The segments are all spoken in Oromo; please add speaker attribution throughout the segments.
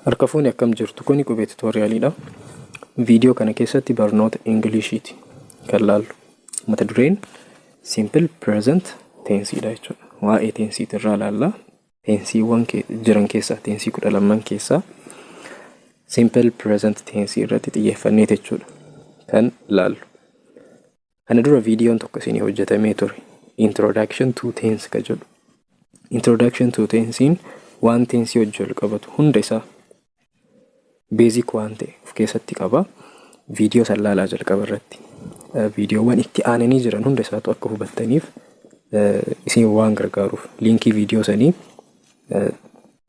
Speaker 1: Harka fuuni akkam jirtu kuni qubee tutorialidha. Viidiyoo kana keessatti barnoota Ingiliishiiti kan laallu. Mata dureen simple present tense dha jechuudha. Waa'ee tensii irraa laalla. Tensiiwwan jiran keessaa tensii 12 keessaa simple present tense irratti xiyyeeffannee jechuudha kan laallu. Kana dura viidiyoon tokko isinii hojjetamee ture. Introduction to tense ka jedhu. Introduction to tensein waan tensii wajjin qabatu hunda isaa basic waan ta'e of keessatti qaba. Viidiyoo san laalaa jalqaba irratti viidiyoowwan itti aananii jiran hunda isaatu akka hubattaniif isin waan gargaaruuf linkii viidiyoo sanii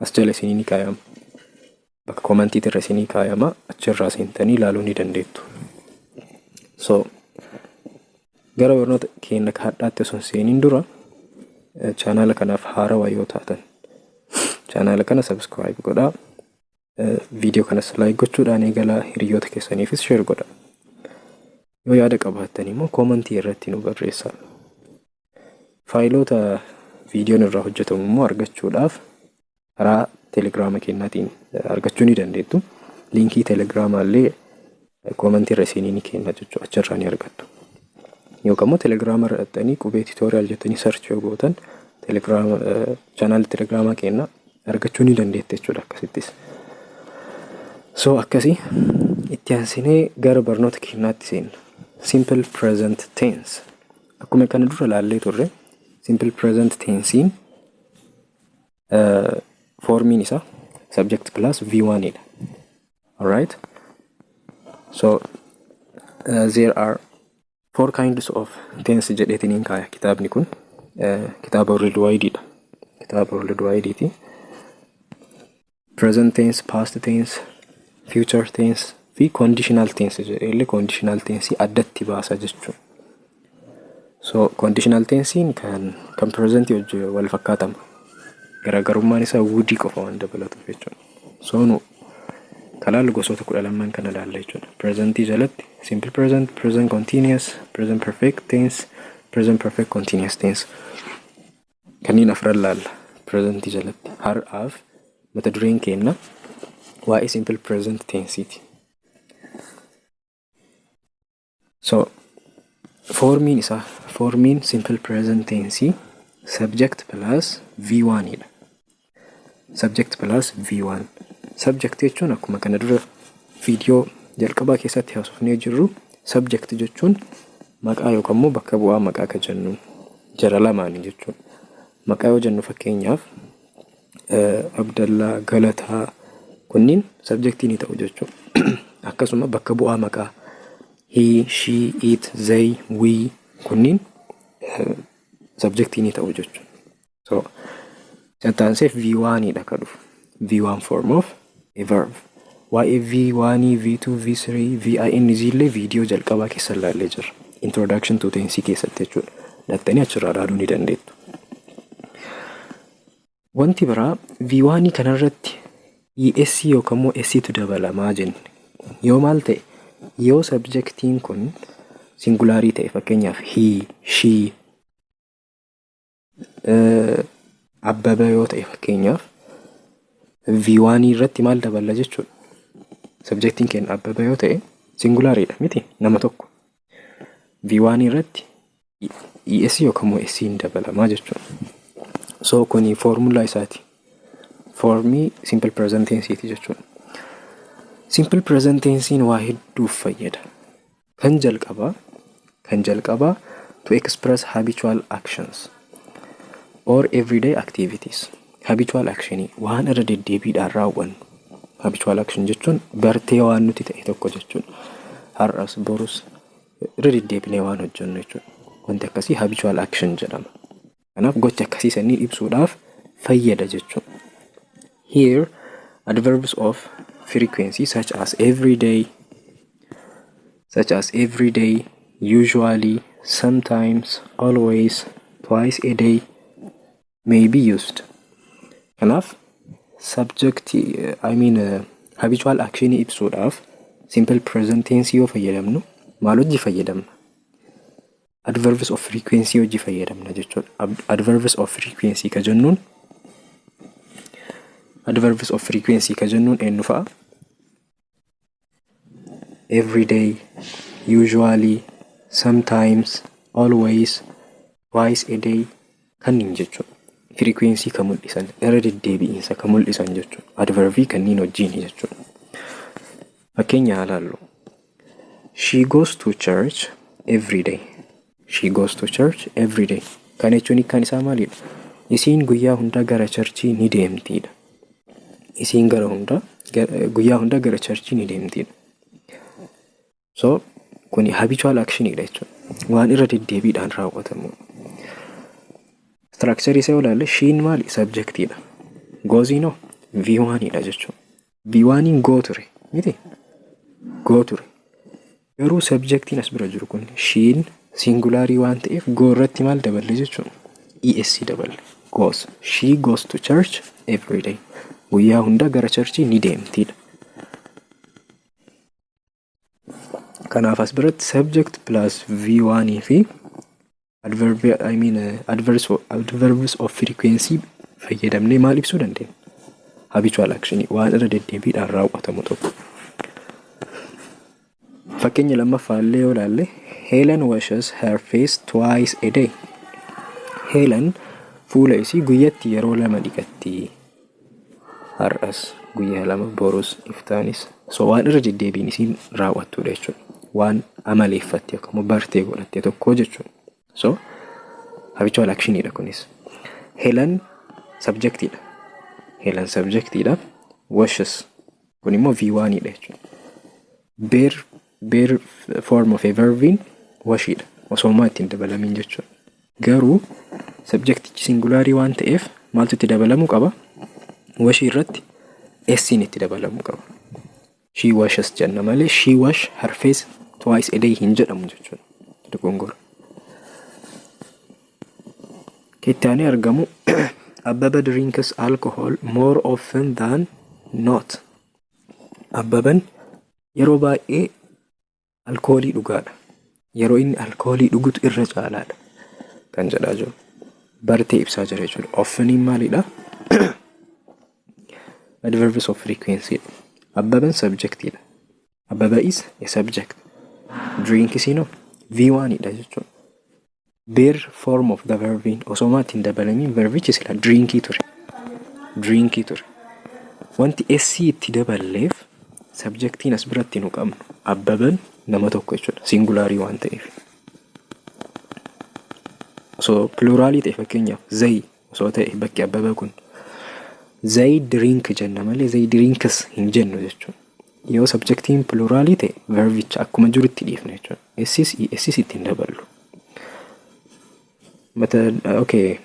Speaker 1: as jala isinii ni kaayama. Bakka komantii irra isinii kaayama, achirraa seentanii ilaaluu ni dandeettu. So gara barnoota keenya hadhaatti osoo seeniin dura chaanaala kanaaf haarawaa yoo taatan chaanaala kana subscribe godhaa. Viidiyoo kanas like gochuudhaan eegalaa hiriyoota keessaniifis share godhaa. Yoo yaada qabaattan immoo komentii irratti nu barreessaa. Faayiloota viidiyoon irraa hojjetamu immoo argachuudhaaf karaa Telegraama keenyaatiin argachuu ni dandeettu. Linkii Telegraamaa illee komentii irra isinii ni kenna jechuudha. Achirraa ni argattu. Yookaan immoo Telegraama irra dhattanii qubee tutorial jettanii search yoo gootan Telegraama chaanaal Telegraamaa keenya argachuu ni dandeettu jechuudha akkasittis. So akkasi itti aansinee gara barnoota keenyaatti seenna. Simple present tense. Akkuma kana dura laallee turre simple present tensein formiin isaa subject plus V1 dha. Alright? So there are 4 kinds of tense jedheetiniin kaaya kitaabni kun. Kitaaba worldwide dha. Kitaaba worldwide ti. Present tense, past tense, future tense fi conditional tense jedhee conditional tense addatti baasa jechuudha. So conditional tensein kan present wajjin wal fakkaatama. Garaagarummaan isaa would qofa waan dabalatuuf jechuudha. So nu kalaallu gosoota 12 kana laalla jechuudha. Present jalatti simple present, present continuous, present perfect tense, present perfect continuous tense. Kanneen afran laalla present jalatti. Har'aaf mata dureen keenya waa'ee simple present tense ti. So formiin simple present tense subject plus V1 dha. Subject plus V1. Subject jechuun akkuma kana dura viidiyoo jalqabaa keessatti haasofnee jirru subject jechuun maqaa yookaan immoo bakka bu'aa maqaa ka jennu jara lamaanii jechuudha. Maqaa yoo jennu fakkeenyaaf Abdallaa, Galataa kunniin subjectii ni ta'u jechuudha. Akkasuma bakka bu'aa maqaa he, she, it, they, we kunniin subjectii ni ta'u jechuudha. So sentaansef V1 dha ka dhufu. V1 form of a verb. Waa'ee V1, V2, V3, VIN illee viidiyoo jalqabaa keessa laallee jirra. Introduction to tense keessatti jechuudha. Dhattanii achirraa ilaaluu ni dandeettu. Wanti biraa V1 kanarratti ES yookaan immoo ST dabalamaa jenne. Yoo maal ta'e yoo subjectiin kun singulaarii ta'e fakkeenyaaf he, she, Abbaba yoo ta'e fakkeenyaaf V1 irratti maal dabala jechuudha. Subjectiin keenya Abbaba yoo ta'e singulaariidha miti nama tokko. V1 irratti ES yookaan immoo ST dabalamaa jechuudha. So kuni formula isaati. Formii simple present tense ti jechuudha. Simple present tensein waa hedduuf fayyada. Kan jalqabaa to express habitual actions or everyday activities. Habitual action waan irra deddeebiidhaan raawwannu. Habitual action jechuun bartee waan nuti ta'e tokko jechuudha. Har'as borus irra deddeebinee waan hojjennu jechuudha. Wanti akkasii habitual action jedhama. Kanaaf gocha akkasii sanii ibsuudhaaf fayyada jechuudha. Here adverbs of frequency such as every day, usually, sometimes, always, twice a day may be used. Kanaaf habitual action ibsuudhaaf simple present tense yoo fayyadamnu maal hojii fayyadamna? Adverbs of frequency hojii fayyadamna jechuudha. Adverbs of frequency ka jennuun adverbs of frequency ka jennuun eenyu fa'a? Every day, usually, sometimes, always, twice a day kanniin jechuudha. Frequency ka mul'isan, irra deddeebiinsa ka mul'isan jechuudha. Adverbii kanniin wajjin jechuudha. Fakkeenya haa ilaallu. She goes to church every day. She goes to church every day. Kana jechuun kan isaa maalidha? Isiin guyyaa hunda gara churchii ni deemtiidha. Isiin guyyaa hunda gara churchii ni deemtiidha. So, kuni habitual actionidha jechuudha. Waan irra deddeebiidhaan raawwatamu. Structure isaa ilaalle sheen maali? Subjectidha. Goziino V1 dha jechuudha. V1 go ture. Miti? Go ture. Garuu subjectiin as bira jiru kun sheen singularii waan ta'eef go irratti maal daballe jechuudha? ESC daballe. Goes. She goes to church every day. Guyyaa hunda gara churchii ni deemtiidha. Kanaaf as biratti subject plus V1 fi adverbs of frequency fayyadamnee maal ibsuu dandeenya? Habitual action waan irra deddeebiidhaan raawwatamu tokko. Fakkeenya lammaffaa illee yoo ilaalle Helen washes her face twice a day. Helen fuula isii guyyatti yeroo 2 dhiqatti. Har'as guyyaa 2 borus iftaanis. So waan irra deddeebiin isiin raawwattudha jechuudha. Waan amaleeffatti akkuma bartee godhatte tokko jechuudha. So habitual actionidha kunis. Helen subjectidha. Helen subjectidha. Washes kun immoo V1 dha jechuudha. Bare form of a verbin washidha. Osoomaa ittiin dabalamin jechuudha. Garuu subjectichi singularii waan ta'eef maaltu itti dabalamuu qaba? Washii irratti S'in itti dabalamuu qaba. She washes jenna malee she wash her face twice a day hin jedhamu jechuudha. Dogongora. Kettaanii argamu Abbaba drinks alcohol more often than not. Abbaban yeroo baay'ee alkoolii dhugaadha. Yeroo inni alkoolii dhugutu irra caalaadha kan jedhaa jiru. Bartee ibsaa jira jechuudha. Often maalidha? Adverbs of frequency. Abbaban subjectidha. Abbaba is a subject. Drink is V1 dha jechuudha. Bare form of the verbin osoo ittiin dabalamin verbichi sila drinkii ture. Drinkii ture. Wanti SC itti daballeef subjectiin as biratti nu qabnu abbaban nama tokko jechuudha. Singularii waan ta'eef. So pluraalii ta'e fakkeenyaaf zay osoo ta'e bakki abbaba kun zay drink jenna malee zay drinks hin jennu jechuudha. Yoo subjectiin pluraalii ta'e verbicha akkuma jirutti dhiifna jechuudha. SC ittiin daballu. Okay.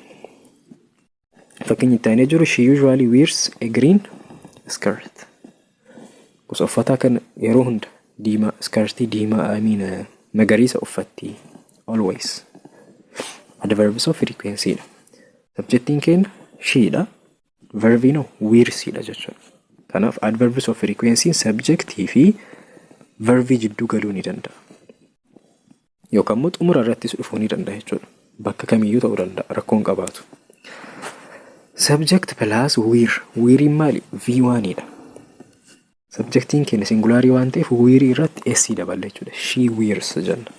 Speaker 1: Fakkeenya itti aanee jiru she usually wears a green skirt. Gosa uffataa kan yeroo hunda diimaa skirtii diimaa magariisa uffatti always. Adverbs of frequency dha. Subjectiin keenya she dha. Verbino wears dha jechuudha. Kanaaf adverbs of frequency subjectii fi verbii jidduu galuu ni danda'a. Yookaan immoo xumura irrattis dhufuu ni danda'a jechuudha. Bakka kamiyyuu ta'uu danda'a rakkoon qabaatu. Subject plus wear. Weariin maali? V1 dha. Subjectiin keenya singularii waan ta'eef wearii irratti SC daballe jechuudha. She wears jenna.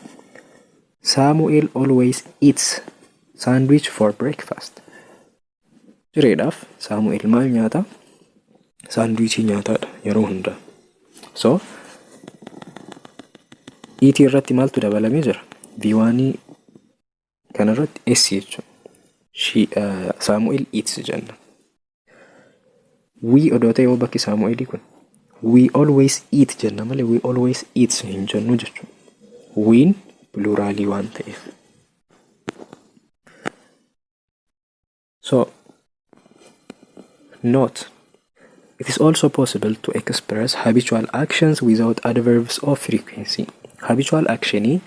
Speaker 1: Samuel always eats sandwich for breakfast. Jireedhaaf Samuel maal nyaata? Sandwichii nyaataadha yeroo hunda. So eat irratti maaltu dabalamee jira? V1 kanarratti SC jechuudha. Samuel eats jenna. We odoo ta'e yoo bakki Samuel kun we always eat jenna malee we always eats hin jennu jechuudha. We'n pluraalii waan ta'eef. So note, it is also possible to express habitual actions without adverbs of frequency. Habitual actionii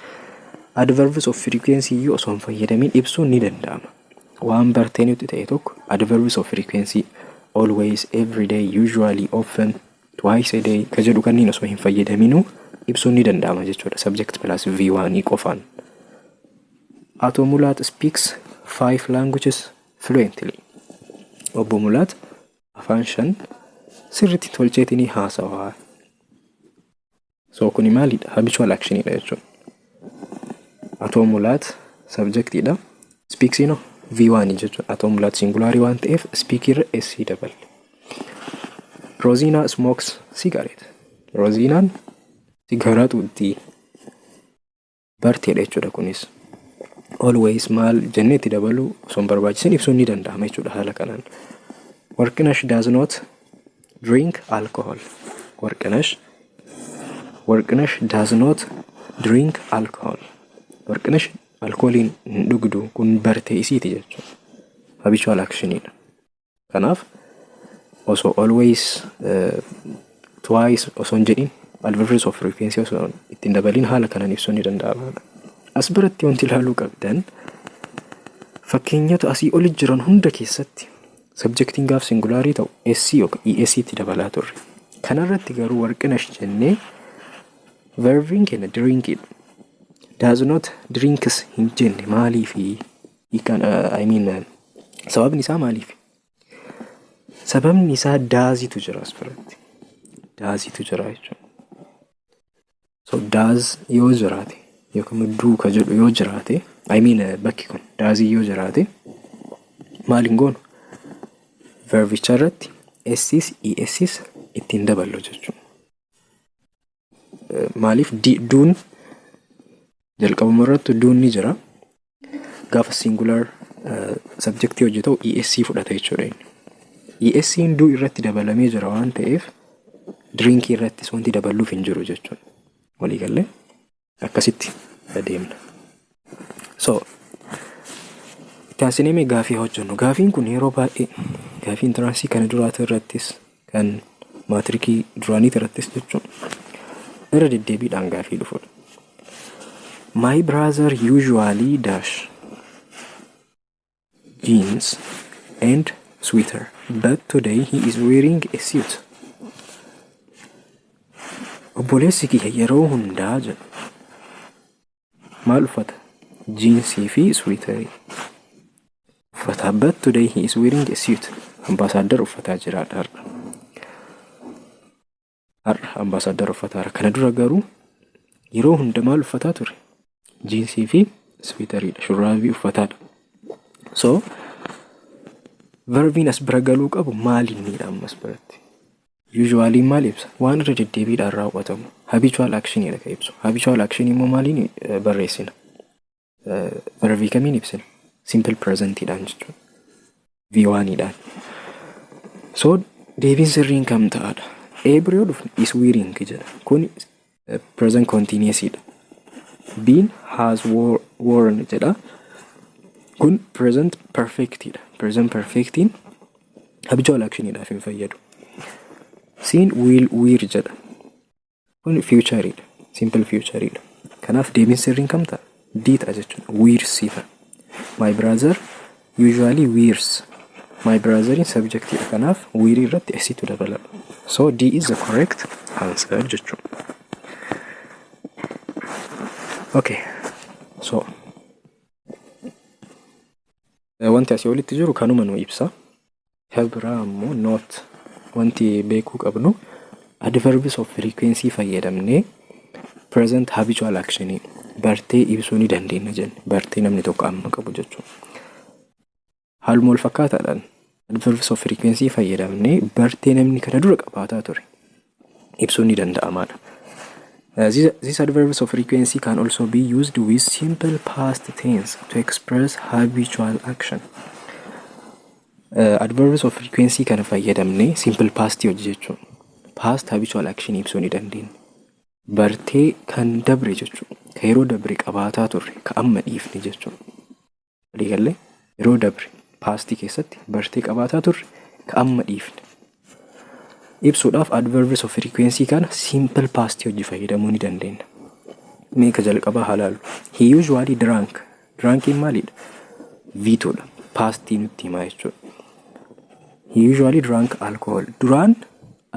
Speaker 1: adverbs of frequency yoo osoo hin fayyadamin ibsuun ni danda'ama. Waan bartee nuti ta'e tokko adverbs of frequency always, every day, usually, often, twice a day ka jedhu kanniin osoo hin fayyadaminu ibsuun ni danda'ama jechuudha. Subject plus V1 qofaan. Ato Mulat speaks 5 languages fluently. Obbo Mulat afaan 5 sirriitti tolcheetii haasawaa. So kuni maalidha? Habitual actionidha jechuudha. Atoo mulaat subjectidha. Speaks V1 jechuudha. Atoo mulaat singularii waan ta'eef speak irra SC daballe. Rosina smokes cigarette. Rosinaan sigaaraa tuutti. Barteedha jechuudha kunis. Always maal jenneetti dabaluu osoo barbaachisin ibsuun ni danda'ama jechuudha haala kanaan. Warqinash does not drink alcohol. Warqinash does not drink alcohol. Warqinash alkooliin hin dhugdu kun bartee isiiti jechuudha. Habitual actionidha. Kanaaf osoo always twice osoo hin jedhin adverbs of frequency osoo ittiin dabalin haala kanaan ibsuun ni danda'ama. As biratti wanti ilaaluu qabdan fakkeenyatu asii oli jiran hunda keessatti subjectiin gaaf singularii ta'u SC yookaan ESC itti dabalaa turre. Kanarratti garuu warqinash jennee verbiin keenya drinkidha. Does not drinks hin jenne maaliifi sababni isaa maaliifi? Sababni isaa daazitu jira as biratti. Daazitu jira jechuudha. So daaz yoo jiraate yookaan duuka jedhu yoo jiraate bakki kun daazii yoo jiraate maaliin goonu? Verbicha irratti SCs ESCs ittiin daballu jechuudha. Maaliif duun jalqabuma irratti duun ni jira. Gaafa singular subjectii hojjetau ESC fudhata jechuudha. ESC'n duu irratti dabalamee jira waan ta'eef drinkii irrattis wanti daballuuf hin jiru jechuudha. Walii galee akkasitti adeemna. So itti aansinee gaafii hojjennu. Gaafiin kun yeroo baay'ee gaafii intiransii kana duraatu irrattis kan maatirikii duraanii irrattis jechuudha. Irra deddeebiidhaan gaafii dhufudha. My brother usually dash jeans and sweater, but today he is wearing a suit. Obboleessi kiyya yeroo hundaa jedhu maal uffata? Jeansii fi sweaterii uffata. But today he is wearing a suit. Ambaasaadar uffataa jiraadha har'a. Ambaasaadar uffataa kana dura garuu yeroo hunda maal uffataa ture? Jeansii fi sweateriidha. Shurraabii uffataadha. So verbiin as bira galuu qabu maalinniidha ammas biratti. Usually maal ibsa? Waan irra deddeebiidhaan raawwatamu. Habitual actionidha kan ibsu. Habitual action immoo maaliin barreessina? Verbii kamiin ibsina? Simple presentidhaan jechuudha. V1dhaan. So deebiin sirriin kam ta'adha? Eebiroo yoo dhufne is wearing jedha. Kun present continuousdha. Been has worn jedha. Kun present perfectidha. Present perfectiin habitual actionidhaaf hin fayyadu. Seen will wear jedha. Kun futureidha. Simple futureidha. Kanaaf deebiin sirriin kam ta'a? Diidha jechuudha. Wears sifa. My brother usually wears. My brother in subjectidha. Kanaaf wear irratti SCtu dabala. So D is the correct answer jechuudha. Okay. So wanti asii olitti jiru kanuma nu ibsa. Hebraa ammoo not wanti beekuu qabnu adverbs of frequency fayyadamnee present habitual action bartee ibsuu ni dandeenya jenne. Bartee namni tokko amma qabu jechuudha. Haaluma wal fakkaataadhaan adverbs of frequency fayyadamnee bartee namni kana dura qabaataa ture ibsuu ni danda'amaadha. These adverbs of frequency can also be used with simple past tense to express habitual action. Adverbs of frequency kana fayyadamne simple past hojjechuun past habitual action ibsuu ni dandeenya. Bartee kan dabre jechuudha. Ka yeroo dabre qabaataa turre ka amma dhiifne jechuudha. Walii galee yeroo dabre past keessatti bartee qabaataa turre ka amma dhiifne. Ibsuudhaaf adverbs of frequency kana simple past hojii fayyadamuu ni dandeenya. Mee ka jalqabaa halaalu. He usually drank. Drankiin maalidha? V2dha. Pastii nutti himaa jechuudha. He usually drank alcohol. Duraan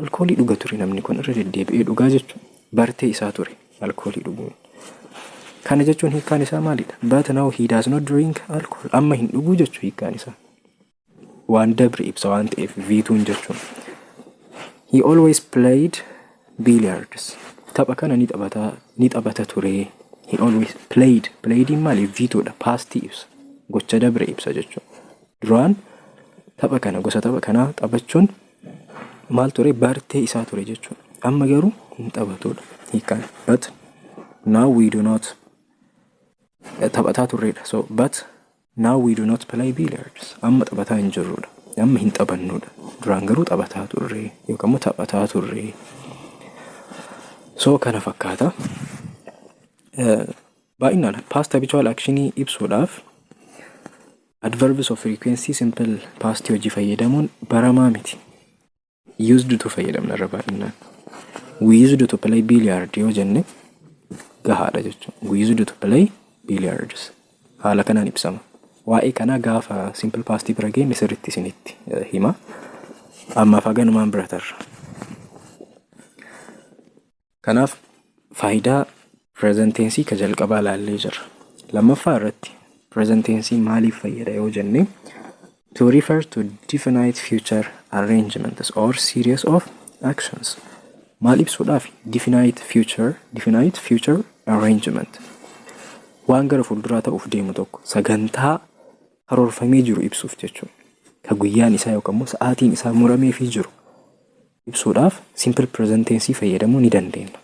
Speaker 1: alkoolii dhuga ture namni kun irra deddeebi'ee dhugaa jechuudha. Bartee isaa ture alkoolii dhuguun. Kana jechuun hiikkaan isaa maalidha? But now he does not drink alcohol. Amma hin dhuguu jechuu hiikkaan isaa. waan dabre ibsa waan ta'eef V2 jechuun. He always played billiards. Tapha kana ni taphata ture. He always played. Played maali V2 dha. Past ibsa. Gocha dabre ibsa jechuudha. Duraan tapha kana gosa tapha kana taphachuun maal ture bartee isaa ture jechuudha. Amma garuu hin taphatudha. He can. But now we do not. Taphataa turredha. So but now we do not play billiards. Amma taphataa hin jirrudha. Amma hin taphannudha. Duraan garuu taphataa turre yookaan immoo taphataa turre. So kana fakkaata. Baay'inaan past habitual actionii ibsuudhaaf adverbs of frequency simple past hojii fayyadamuun baramaa miti. Used to fayyadamna irra baay'inaan. We used to play billiard yoo jenne gahaadha jechuudha. We used to play billiards. Haala kanaan ibsama. Waa'ee kana gaafa simple past bira geenne sirriitti isinitti hima. Ammaaf haganumaan bira tarra. Kanaaf faayidaa present tense ka jalqabaa ilaallee jirra. Lammaffaa irratti present tense maaliif fayyada yoo jenne to refer to definite future arrangements or series of actions. Maal ibsuudhaaf definite future arrangement. Waan gara fuulduraa ta'uuf deemu tokko sagantaa karoorfamee jiru ibsuuf jechuudha. Ka guyyaan isaa yookaan immoo sa'aatiin isaa murameefii jiru ibsuudhaaf simple present tense fayyadamuu ni dandeenya.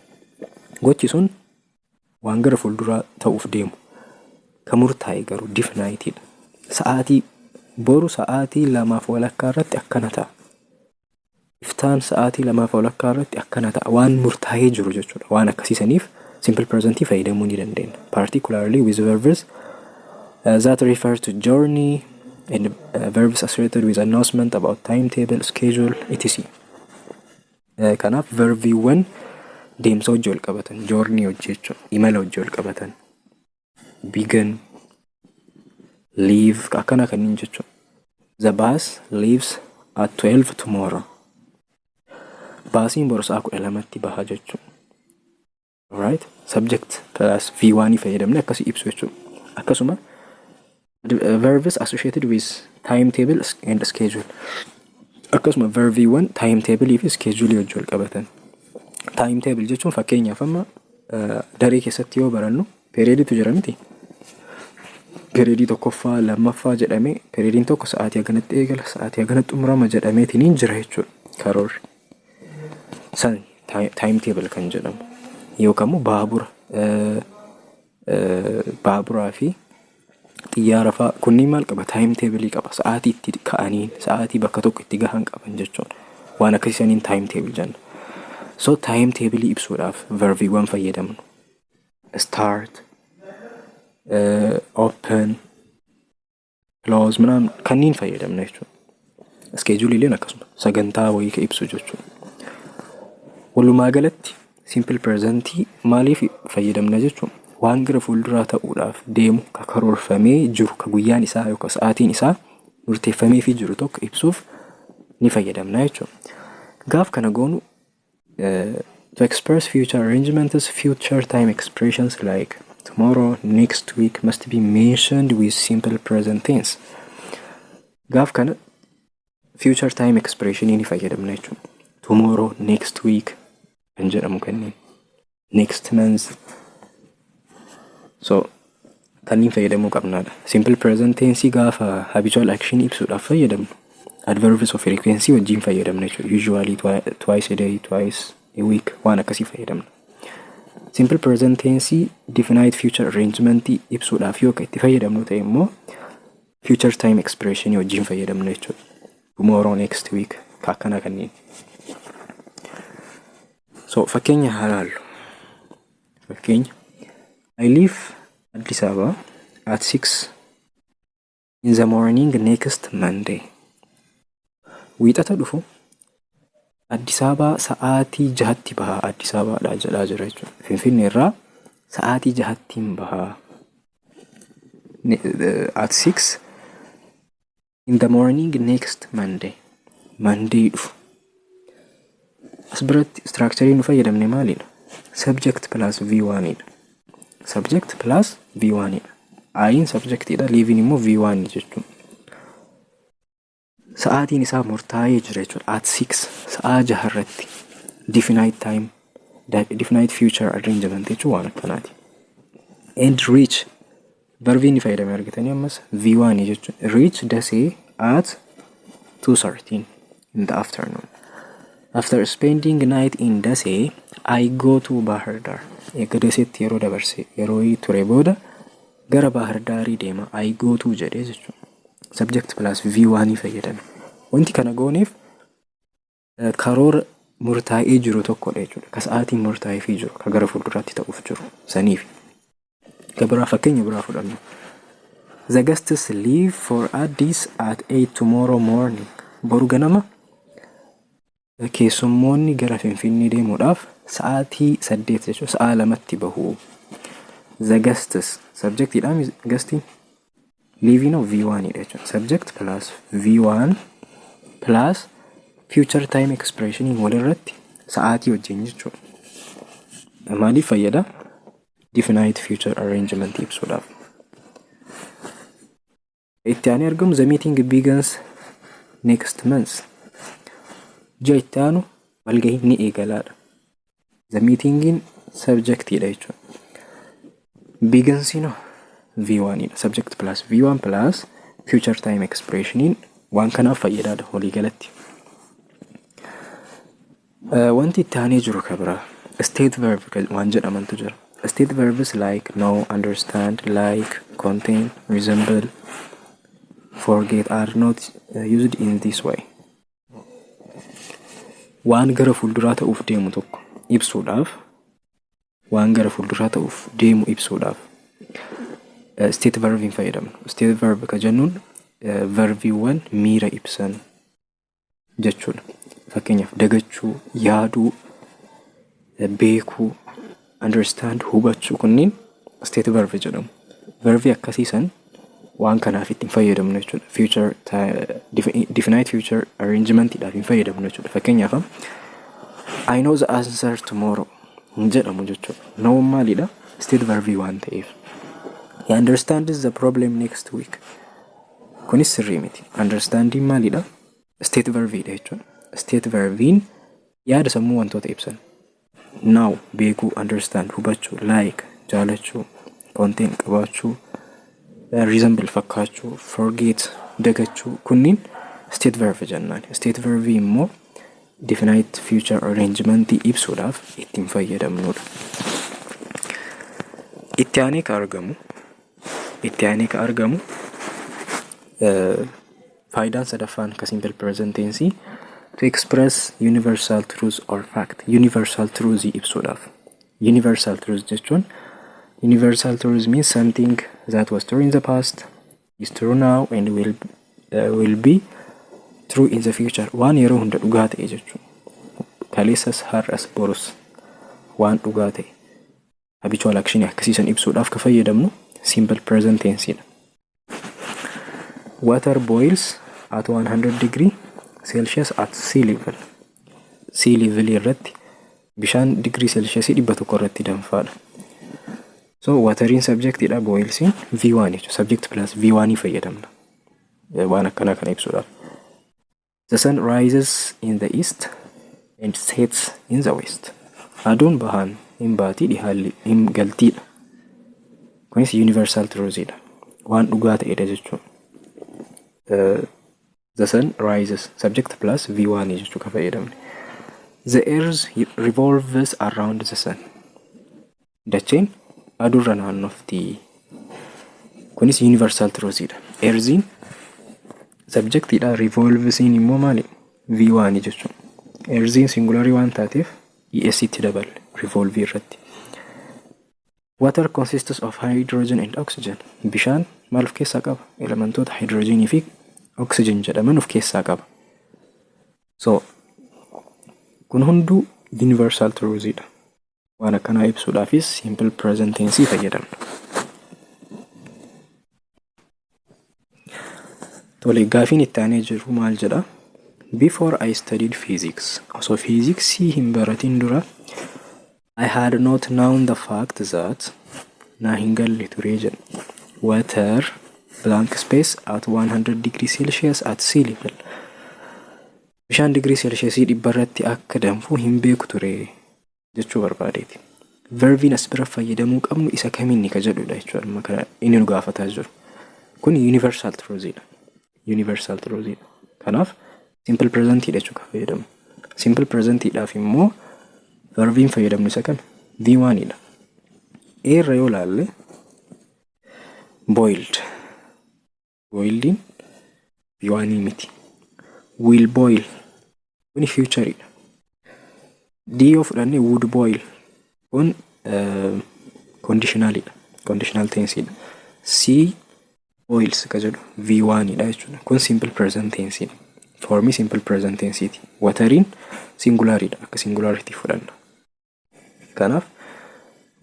Speaker 1: Gochi sun waan gara fuulduraa ta'uuf deemu ka murtaa'e garuu definite dha. Sa'aatii boru sa'aatii 2:00 irratti akkana ta'a. Iftaan sa'aatii 2:00 irratti akkana ta'a. Waan murtaa'ee jiru jechuudha. Waan akkasiisaniif simple present fayyadamuu ni dandeenya. Particularly with verbs that refer to journey and verbs associated with announcement about timetable, schedule, etc. Kanaaf verbiiwwan deemsa hojii wal qabatan, journey hojjechuu, imala hojii wal qabatan, begin, leave, akkana kanneen jechuudha. The bus leaves at 12 tomorrow. Baasiin boru sa'a 12tti baha jechuudha. Alright? Subject plus V1 fayyadamne akkasii ibsu jechuudha. Akkasuma verbs associated with timetable and schedule. Akkasuma verb V1 timetable fi schedule hojii wal qabatan. Timetable jechuun fakkeenyaaf amma daree keessatti yoo barannu periodiitu jira miti. Periodii tokkoffaa lammaffaa jedhamee periodiin tokko sa'aatii haganatti eegala sa'aatii haganatti xumurama jedhameetiin jira jechuudha karoorri. San timetable kan jedhamu yookaan immoo baaburaa fi xiyyaara fa'aa kunniin maal qaba timetable qaba sa'aatii itti ka'aniin sa'aatii bakka tokko itti gahan qaban jechuudha. Waan akkasiisaniin timetable jenna. So timetable ibsuudhaaf verbiiwwan fayyadamnu. Start, open, close ምናምን kanneen fayyadamna jechuudha. Schedule illee akkasuma sagantaa wayii ka ibsu jechuudha. Walumaa galatti simple present maaliif fayyadamna jechuudha. Waan gara fuulduraa ta'uudhaaf deemu ka karoorfamee jiru ka guyyaan isaa yookaan sa'aatiin isaa murteeffamee fi jiru tokko ibsuuf ni fayyadamna jechuudha. Gaaf kana goonu to express future arrangements, future time expressions like tomorrow, next week must be mentioned with simple present tense. Gaaf kana future time expression ni fayyadamna jechuudha. Tomorrow, next week kan jedhamu kanneen. Next month. So kanneen fayyadamuu qabnaadha. Simple present tense gaafa habitual action ibsuudhaaf fayyadamnu. Adverbs of frequency wajjin fayyadamna jechuudha. Usually twice a day, twice a week waan akkasii fayyadamna. Simple present tense definite future arrangement ibsuudhaaf yoo itti fayyadamnu ta'e immoo future time expression wajjin fayyadamna jechuudha. Tomorrow, next week akkana kanneen. So fakkeenya haalaallu. Fakkeenya I leave Addis Ababa at 6 in the morning next Monday. Wiixata dhufu Addis Ababa sa'aatii 6tti baha. Addis Ababaadhaa jedhaa jira jechuudha. Finfinnee irraa sa'aatii 6tiin baha. At 6 in the morning next Monday. Monday dhufu. As biratti structure nu fayyadamne maalidha? Subject plus V1 idha. Subject plus V1 idha. Ayin subject idha, leaving immoo V1 jechuudha. Sa'aatiin isaa murtaa'ee jira jechuudha. At 6 sa'aa 6 irratti. Definite time, definite future arrangement jechuun waan akkanaati. And reach verbiin ni fayyadame argitanii ammas V1 jechuudha. Reach dasee at 2:13 in the afternoon. After spending night in Dasee, I go to Bahar Dar. Eega Daseetti yeroo dabarse yeroo ture booda gara Bahar Daarii deema. I go to jedhee jechuudha. Subject plus V1 fayyadame. Wanti kana gooneef karoora murtaa'ee jiru tokkodha jechuudha. Ka sa'aatiin murtaa'ee fi jiru ka gara fuulduraatti ta'uuf jiru saniif. Gabaraa fakkeenya biraa fudhannu. The guests leave for Addis at 8 tomorrow morning. Boru ganama keessummoonni gara Finfinnee deemuudhaaf sa'aatii 8 jechuudha. Sa'a 2tti bahu. The guests subjectidhaan guestiin leaving of V1 jechuudha. Subject plus V1 plus future time expression walirratti sa'aatii wajjin jechuudha. Maaliif fayyada? Definite future arrangement ibsuudhaaf. Itti aanee argamu the meeting begins next month. Ji'a itti aanu walgahiin ni eegalaadha. The meetingin subjectidha jechuudha. Begins V1 dha. Subject plus V1 plus future time expression waan kanaaf fayyadaadha walii galatti. Wanti itti aanee jiru kabira state verb waan jedhamantu jira. State verbs like know, understand, like, contain, resemble, forget are not used in this way. Waan gara fuulduraa ta'uuf deemu tokko ibsuudhaaf waan gara fuulduraa ta'uuf deemu ibsuudhaaf state verb hin fayyadamnu. State verb ka jennuun verbiiwwan miira ibsan jechuudha. Fakkeenyaaf dagachuu, yaaduu, beekuu, understand, hubachuu kunniin state verb jedhamu. Verbi akkasiisan waan kanaaf ittiin fayyadamnu jechuudha. Future definite future arrangement idhaaf hin fayyadamnu jechuudha. Fakkeenyaaf I know the answer tomorrow hin jedhamu jechuudha. Know maalidha? State verbii waan ta'eef. He understands the problem next week. Kunis sirrii miti. Understanding maalidha? State verbiidha jechuudha. State verbiin yaada sammuu wantoota ibsan. Now beekuu, understand, hubachuu, like, jaalachuu, contain qabaachuu, resemble fakkaachuu, forget dagachuu kunniin state verb jennaan. State verb immoo definite future arrangement ibsuudhaaf ittiin fayyadamnudha. Itti aanee ka argamu faayidaan sadaffaan ka simple present tense to express universal truth or fact. Universal truth ibsuudhaaf. Universal truth jechuun universal truth means something that was true in the past, is true now, and will be true in the future. Waan yeroo hunda dhugaa ta'e jechuudha. Kaleessas har'as borus waan dhugaa ta'e. Habitual action akkasiisan ibsuudhaaf ka fayyadamnu simple present tense dha. Water boils at 100 degree Celsius at sea level. Sea level irratti bishaan degree Celsius 100 irratti danfaadha. So waterin subject idha, boilsin V1 jechuudha. Subject plus V1 fayyadamna. Waan akkana kana ibsuudhaaf. The sun rises in the east and sets in the west. Aduun bahaan hin baatii dhihaalli hin galtiidha. Kunis universal truthidha. Waan dhugaa ta'edha jechuudha. The sun rises subject plus V1 jechuudha ka fayyadamne. The earth revolves around the sun. Dacheen aduurra naannofti. Kunis universal truthidha. Earthiin subjectidha, revolvesiin immoo maali? V1 jechuudha. Earthiin singularii waan taateef es itti daballe revolve irratti. Water consists of hydrogen and oxygen. Bishaan maal of keessaa qaba? Elementoota hydrogenii fi oxygen jedhaman of keessaa qaba. So kun hunduu universal truthidha. Waan akkanaa ibsuudhaafis simple present tense fayyadamna. Tole gaafiin itti aanee jiru maal jedha? Before I studied physics. Osoo fiiziksii hin baratin dura I had not known the fact that na hin galle ture jedha. Water blank space at 100 degrees Celsius at sea level. Bishaan degree Celsius dhibbarratti akka danfu hin beeku ture jechuu barbaadeeti. Verbiin as bira fayyadamuu qabnu isa kamiin ka jedhudha jechuudha. Amma kana inni nu gaafataa jiru. Kun universal truthidha. Universal truthidha. Kanaaf simple present jechuu ka fayyadamu. Simple present dhaaf immoo verbiin fayyadamnu isa kami? V1 dha. Irra yoo laalle boiled. Boiledin V1 miti. Will boil. Kuni future dha. D of dhanne would boil. Kun conditional dha. Conditional tense dha. C boils ka jedhu V1 dha jechuudha. Kun simple present tense dha. For me simple present tense ti. Waterin singular dha. Akka singularity fudhanna. Kanaaf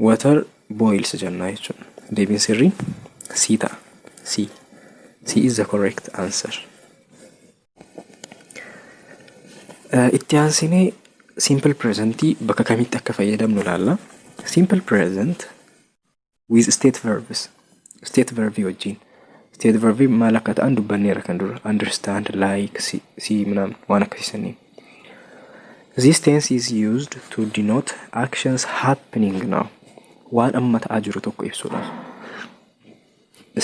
Speaker 1: water boils jenna jechuudha. Deebiin sirrii C ta'a. C. C is the correct answer. Itti aansinee simple present bakka kamitti akka fayyadamnu laalla. Simple present with state verbs. State verb wajjin. State verb maal akka ta'an dubbanneera kan dura. Understand, like, see ምናምን waan akkasiisanii. This tense is used to denote actions happening now. Waan amma ta'aa jiru tokko ibsuudhaaf.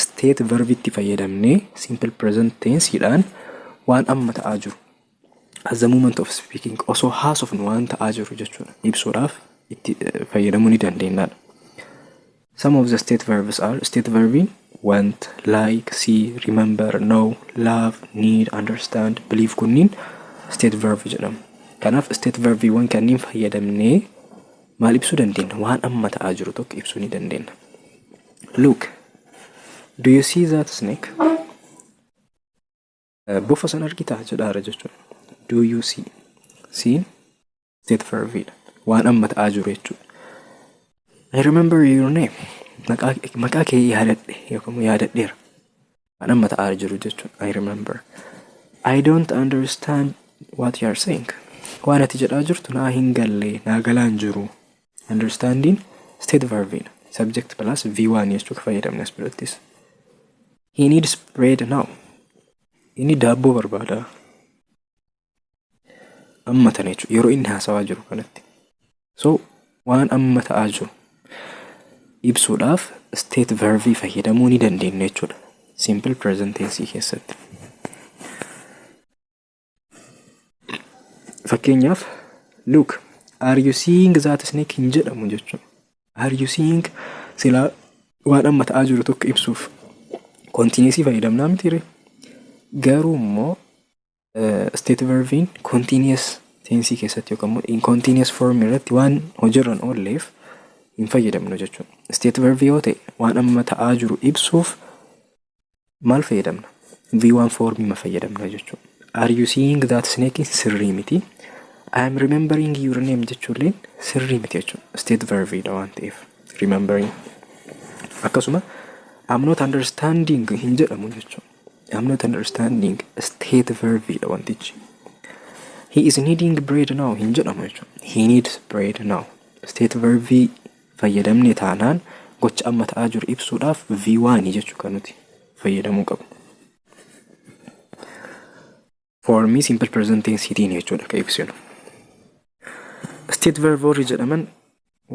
Speaker 1: State verb itti fayyadamnee simple present tense dhaan waan amma ta'aa jiru. At the moment of speaking osoo haasofnu waan ta'aa jiru jechuudha. Ibsuudhaaf itti fayyadamuu ni dandeenya. Some of the state verbs are state verbin want, like, see, remember, know, love, need, understand, believe kunniin state verb jedhamu. Kanaaf state verbiiwwan kanneen fayyadamnee maal ibsuu dandeenya? Waan amma ta'aa jiru tokko ibsuu ni dandeenya. Look, do you see that snake? Bofa san argitaa jedhaara jechuudha. Do you see? Seen state verb waan amma ta'aa jiru jechuudha. I remember your name. Maqaa kee yaadadhe yookaan yaadadheera. Waan amma ta'aa jiru jechuudha. I remember. I don't understand what you are saying. Waan ati jedhaa jirtu naa hin galle naa galaan jiru. Understanding state verb subject plus V1 jechuu ka fayyadamne as birattis. He needs bread now. Inni daabboo barbaada. Amma tana jechuudha. Yeroo inni haasawaa jiru kanatti. So waan amma ta'aa jiru ibsuudhaaf state verb fayyadamuu ni dandeenya jechuudha. Simple present tense keessatti. Fakkeenyaaf look, are you seeing that snake hin jedhamu jechuudha. Are you seeing sila waan amma ta'aa jiru tokko ibsuuf continuous fayyadamnaa mitiire. Garuu immoo state verbin continuous tense keessatti yookaan in continuous form irratti waan hojiirra oolleef hin fayyadamnu jechuudha. State verb yoo ta'e waan amma ta'aa jiru ibsuuf maal fayyadamna? V1 form ma fayyadamna jechuudha. Are you seeing that snake sirrii miti? I am remembering your name jechuulleen sirrii miti jechuudha. State verb dha waan ta'eef remembering. Akkasuma I'm not understanding hin jedhamu jechuudha. I'm not understanding state verb dha wantichi. He is needing bread now hin jedhamu jechuudha. He needs bread now. State verb fayyadamne taanaan gocha amma ta'aa jiru ibsuudhaaf V1 jechuu kan nuti fayyadamuu qabu. For me simple present tense jechuudha ka ibsinu. State verb warri jedhaman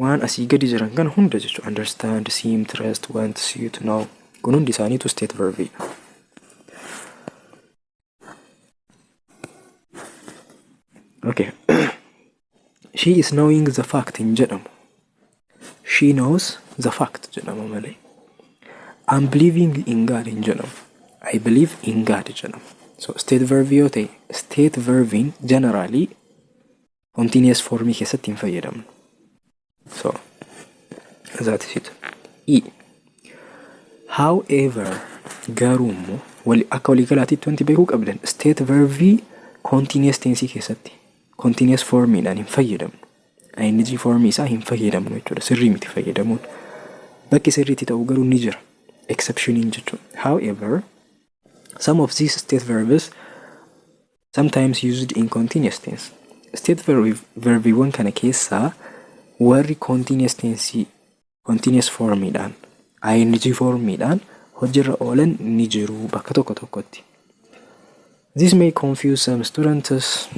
Speaker 1: waan asii gadi jiran kan hunda jechuudha. Understand, seem, trust, want, suit, know. Kun hundi isaaniitu state verb dha. Okay. She is knowing the fact hin jedhamu. She knows the fact jedhama malee. I'm believing in God hin jedhamu. I believe in God jedhama. So state verb yoo ta'e state verbin generally continuous form keessatti hin fayyadamnu. So that is it. E. However, garuu immoo akka waliigalaatiitti wanti beekuu qabdan state verb continuous tense keessatti continuous formiidhaan hin fayyadamnu. ING form isaa hin fayyadamnu jechuudha. Sirrii miti fayyadamuun. Bakki sirriitti ta'u garuu ni jira. Exception jechuudha. However, some of these state verbs sometimes used in continuous tense. State verbiiwwan kana keessaa warri continuous tense continuous formiidhaan ING formiidhaan hojirra oolan ni jiru bakka tokko tokkotti. This may confuse some students.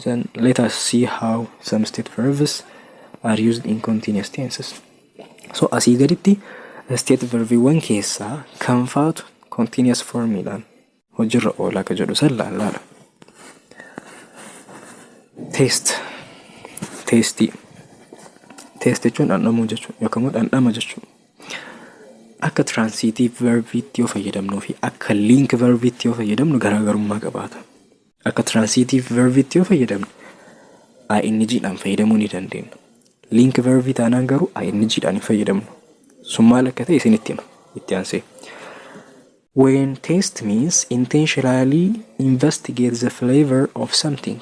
Speaker 1: Then let us see how some state verbs are used in continuous tenses. So asii gaditti state verbiiwwan keessaa kan faatu continuous formiidhaan hojirra oolaa ka jedhu san laalla. Tasty jechuun dhandhamuu jechuudha yookaan dhandhama jechuudha. Akka transitive verbiitti yoo fayyadamnuu fi akka link verbiitti yoo fayyadamnu garaagarummaa qabaata. Akka transitive verbiitti yoo fayyadamnu ING-dhaan fayyadamuu ni dandeenya. Link verbii taanaan garuu ING-dhaan hin fayyadamnu. Sun maal akka ta'e isinitti hima itti aansee. When taste means intentionally investigate the flavor of something.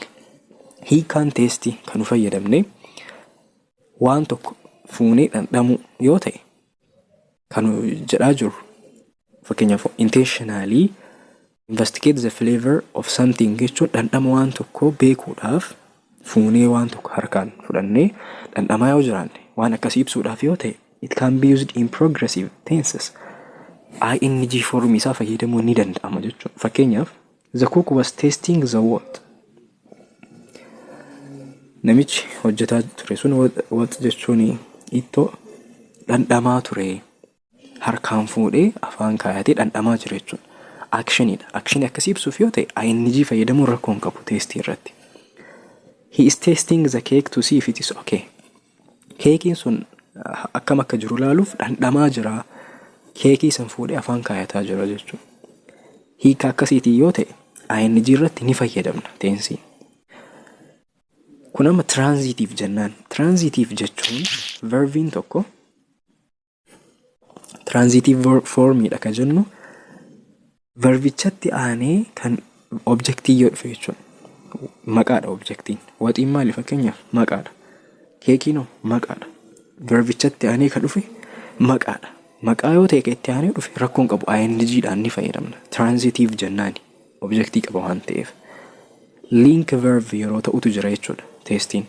Speaker 1: Hiikaan teestii kan fayyadamne waan tokko fuunee dhandhamu yoo ta'e kan jedhaa jiru. Fakkeenyaaf intentionally investigate the flavor of something jechuun dhandhama waan tokko beekuudhaaf fuunee waan tokko harkaan fudhannee dhandhamaa yoo jiraanne waan akkasii ibsuudhaaf yoo ta'e it can be used in progressive tenses. ING form isaa fayyadamuu ni danda'ama jechuudha. Fakkeenyaaf the cook was tasting the what. Namichi hojjetaa ture sun what jechuun ittoo dhandhamaa ture. Harkaan fuudhee afaan kaayatee dhandhamaa jira jechuudha. Actionidha. Actionii akkasii ibsuuf yoo ta'e ING fayyadamuun rakkoon qabu teestii irratti. He is tasting the cake to see if it is okay. Keekiin sun akkam akka jiru laaluuf dhandhamaa jira. Keekii san fuudhee afaan kaayataa jira jechuudha. Hiika akkasiitii yoo ta'e ING irratti ni fayyadamna teensii. Kun amma transitive jennaan. Transitive jechuun verbiin tokko transitive formiidha ka jennu verbichatti aanee kan objectii yoo dhufe jechuudha. Maqaadha objectiin. Waxiin maali fakkeenyaaf maqaadha. Keekiinoo maqaadha. Verbichatti aanee kan dhufe maqaadha. Maqaa yoo ta'e itti aanee dhufe rakkoon qabu ING-dhaan ni fayyadamna. Transitive jennaani objectii qaba waan ta'eef. Link verb yeroo ta'utu jira jechuudha testiin.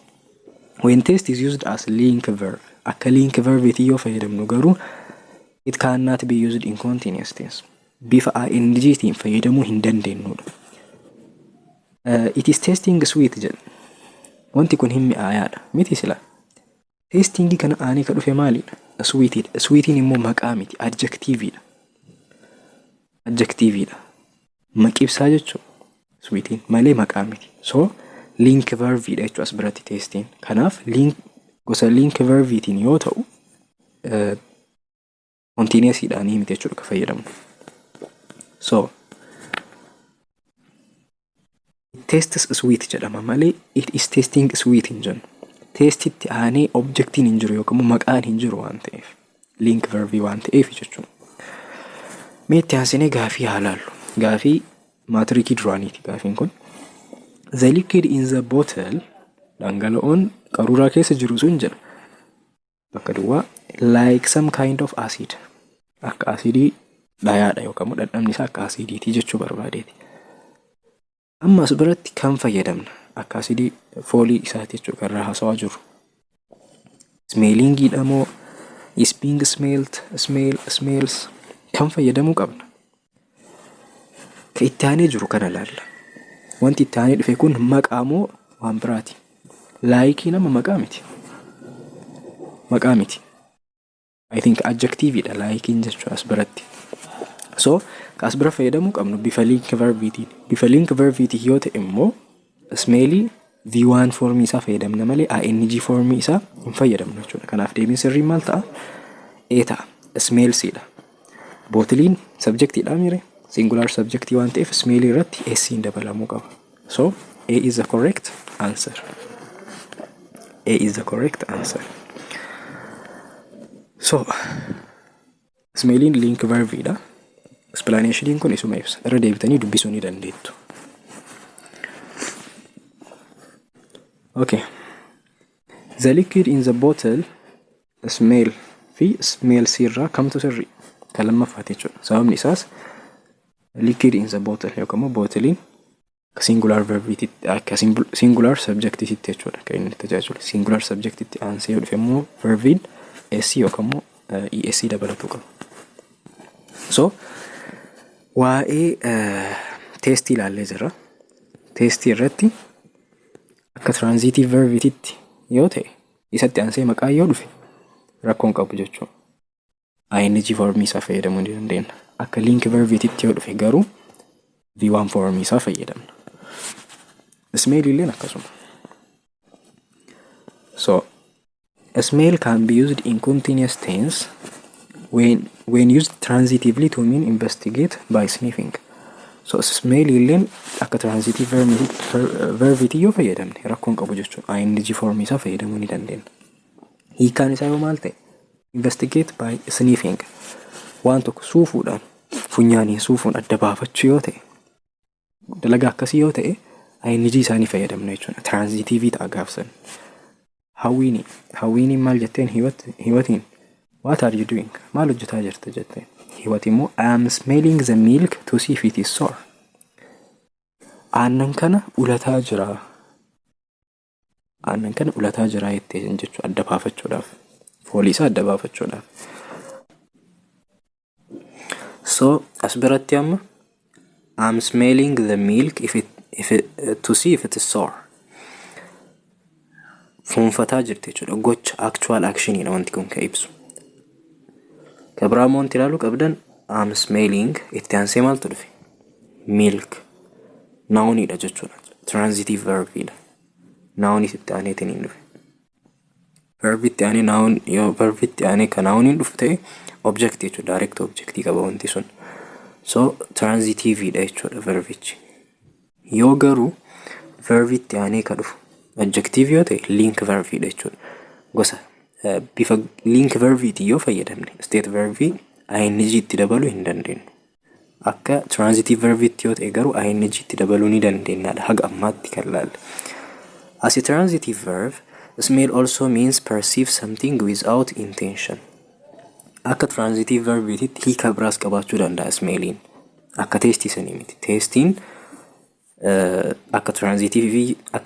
Speaker 1: When test is used as link verb akka link verbiitii yoo fayyadamnu garuu it cannot be used in continuous tense. Bifa ING-tiin fayyadamuu hin dandeenyudha. It is tasting sweet jedha. Wanti kun hin mi'aayaadha. Miti sila. Tasting kana aanee ka dhufe maalidha? Sweetidha. Sweetiin immoo maqaa miti. Adjectiveidha. Adjectiveidha. Maqibsaa jechuudha. Sweetiin malee maqaa miti. So link verbiidha jechuudha as biratti testiin. Kanaaf gosa link verbiitiin yoo ta'u continuouslyidhaan miti jechuudha ka fayyadamnu. So it tastes sweet jedhama malee it is tasting sweet hin jennu. Testitti aanee objectiin hin jiru yookaan maqaan hin jiru waan ta'eef link verbii waan ta'eef jechuudha. Mee itti aansinee gaafii haa laallu. Gaafii maatirikii duraaniiti gaafiin kun. The liquid in the bottle dhangala'oon qaruuraa keessa jiru sun jedha. Bakka duwwaa like some kind of acid. Akka asidii dhayaadha yookaan dhandhamni isaa akka asidiitii jechuu barbaadeeti. Amma as biratti kan fayyadamna akka asidii foolii isaati jechuudha kan haasawaa jiru. Smellingiidha moo is being smelled smells kan fayyadamuu qabna. Ka itti aanee jiru kana laalla. Wanti itti aanee dhufe kun maqaa moo waan biraati? Laayikii nama maqaa miti. Maqaa miti. I think adjectiveidha laayikiin jechuudha as biratti. So ka as bira fayyadamuu qabnu bifa link verbiitiin. Bifa link verbiitii yoo ta'e immoo smelly V1 formii isaa fayyadamna malee ING formii isaa hin fayyadamnu jechuudha. Kanaaf deebiin sirriin maal ta'a? A ta'a. Smellsiidha. Bootiliin subjectiidha mire. Singular subjectii waan ta'eef smelly irratti S dabalamuu qaba. So A is the correct answer. A is the correct answer. So smelling link verbiidha. Explanationiin kun isuma ibsa. Irra deebitanii dubbisuu ni dandeettu. Okay. The liquid in the bottle smell fi smell sirraa kamtu sirrii? Kan lammaffaati jechuudha. Sababni isaas liquid in the bottle yookaan bootiliin singular verbiitti akka singular subjectiitti jechuudha kan inni tajaajilu. Singular subjectiitti aansee yoo dhufe immoo verbiin S yookaan ES dabalatu qaba. So waa'ee testii ilaallee jirra. Testii irratti akka transitive verbititti yoo ta'e isatti aansee maqaa yoo dhufe rakkoon qabu jechuudha. ING formii isaa fayyadamuu ni dandeenya. Akka link verbititti yoo dhufe garuu V1 formii isaa fayyadamna. Smell illeen akkasuma. So smell can be used in continuous tense when used transitively to mean investigate by sniffing. So smell illeen akka transitive verbiti yoo fayyadamne rakkoon qabu jechuudha. ING formii isaa fayyadamuu ni dandeenya. Hiikaan isaa yoo maal ta'e investigate by sniffing waan tokko suufuudhaan funyaanii suufuun adda baafachuu yoo ta'e dalagaa akkasii yoo ta'e ING isaanii fayyadamna jechuudha. Transitive ta'a gaafsan. Hawwiin maal jetteen hiwatiin what are you doing? Maal hojjetaa jirta jetteen. Hiwati immoo I am smelling the milk to see if it is sour. Aannan kana ulataa jira. Aannan kana ulataa jira jettee jechuudha adda baafachuudhaaf. Foolii isaa adda baafachuudhaaf. So as biratti amma I am smelling the milk to see if it is sour. Fuunfataa jirti jechuudha. Gocha actual action ina wanti kun ka ibsu. Kabraa moonti ilaaluu qabdan I am smelling itti aansee maaltu dhufe? Milk. Nounidha jechuudha. Transitive verbidha. Nounis itti aaneetiin hin dhufe. Verb itti aanee noun yoo verb itti aanee ka nouniin dhufu ta'e object jechuudha. Direct objectii qaba wanti sun. So transitiveidha jechuudha verbichi. Yoo garuu verb itti aanee ka dhufu adjective yoo ta'e link verbidha jechuudha. Gosa bifa link verbiti yoo fayyadamne state verbi ING itti dabaluu hin dandeenyu. Akka transitive verbiti yoo ta'e garuu ING itti dabaluu ni dandeenyaadha haga ammaatti kan laalle. As a transitive verb, smell also means perceive something without intention. Akka transitive verbititti hiika biraas qabaachuu danda'a smelliin. Akka testii sanii miti. Testiin akka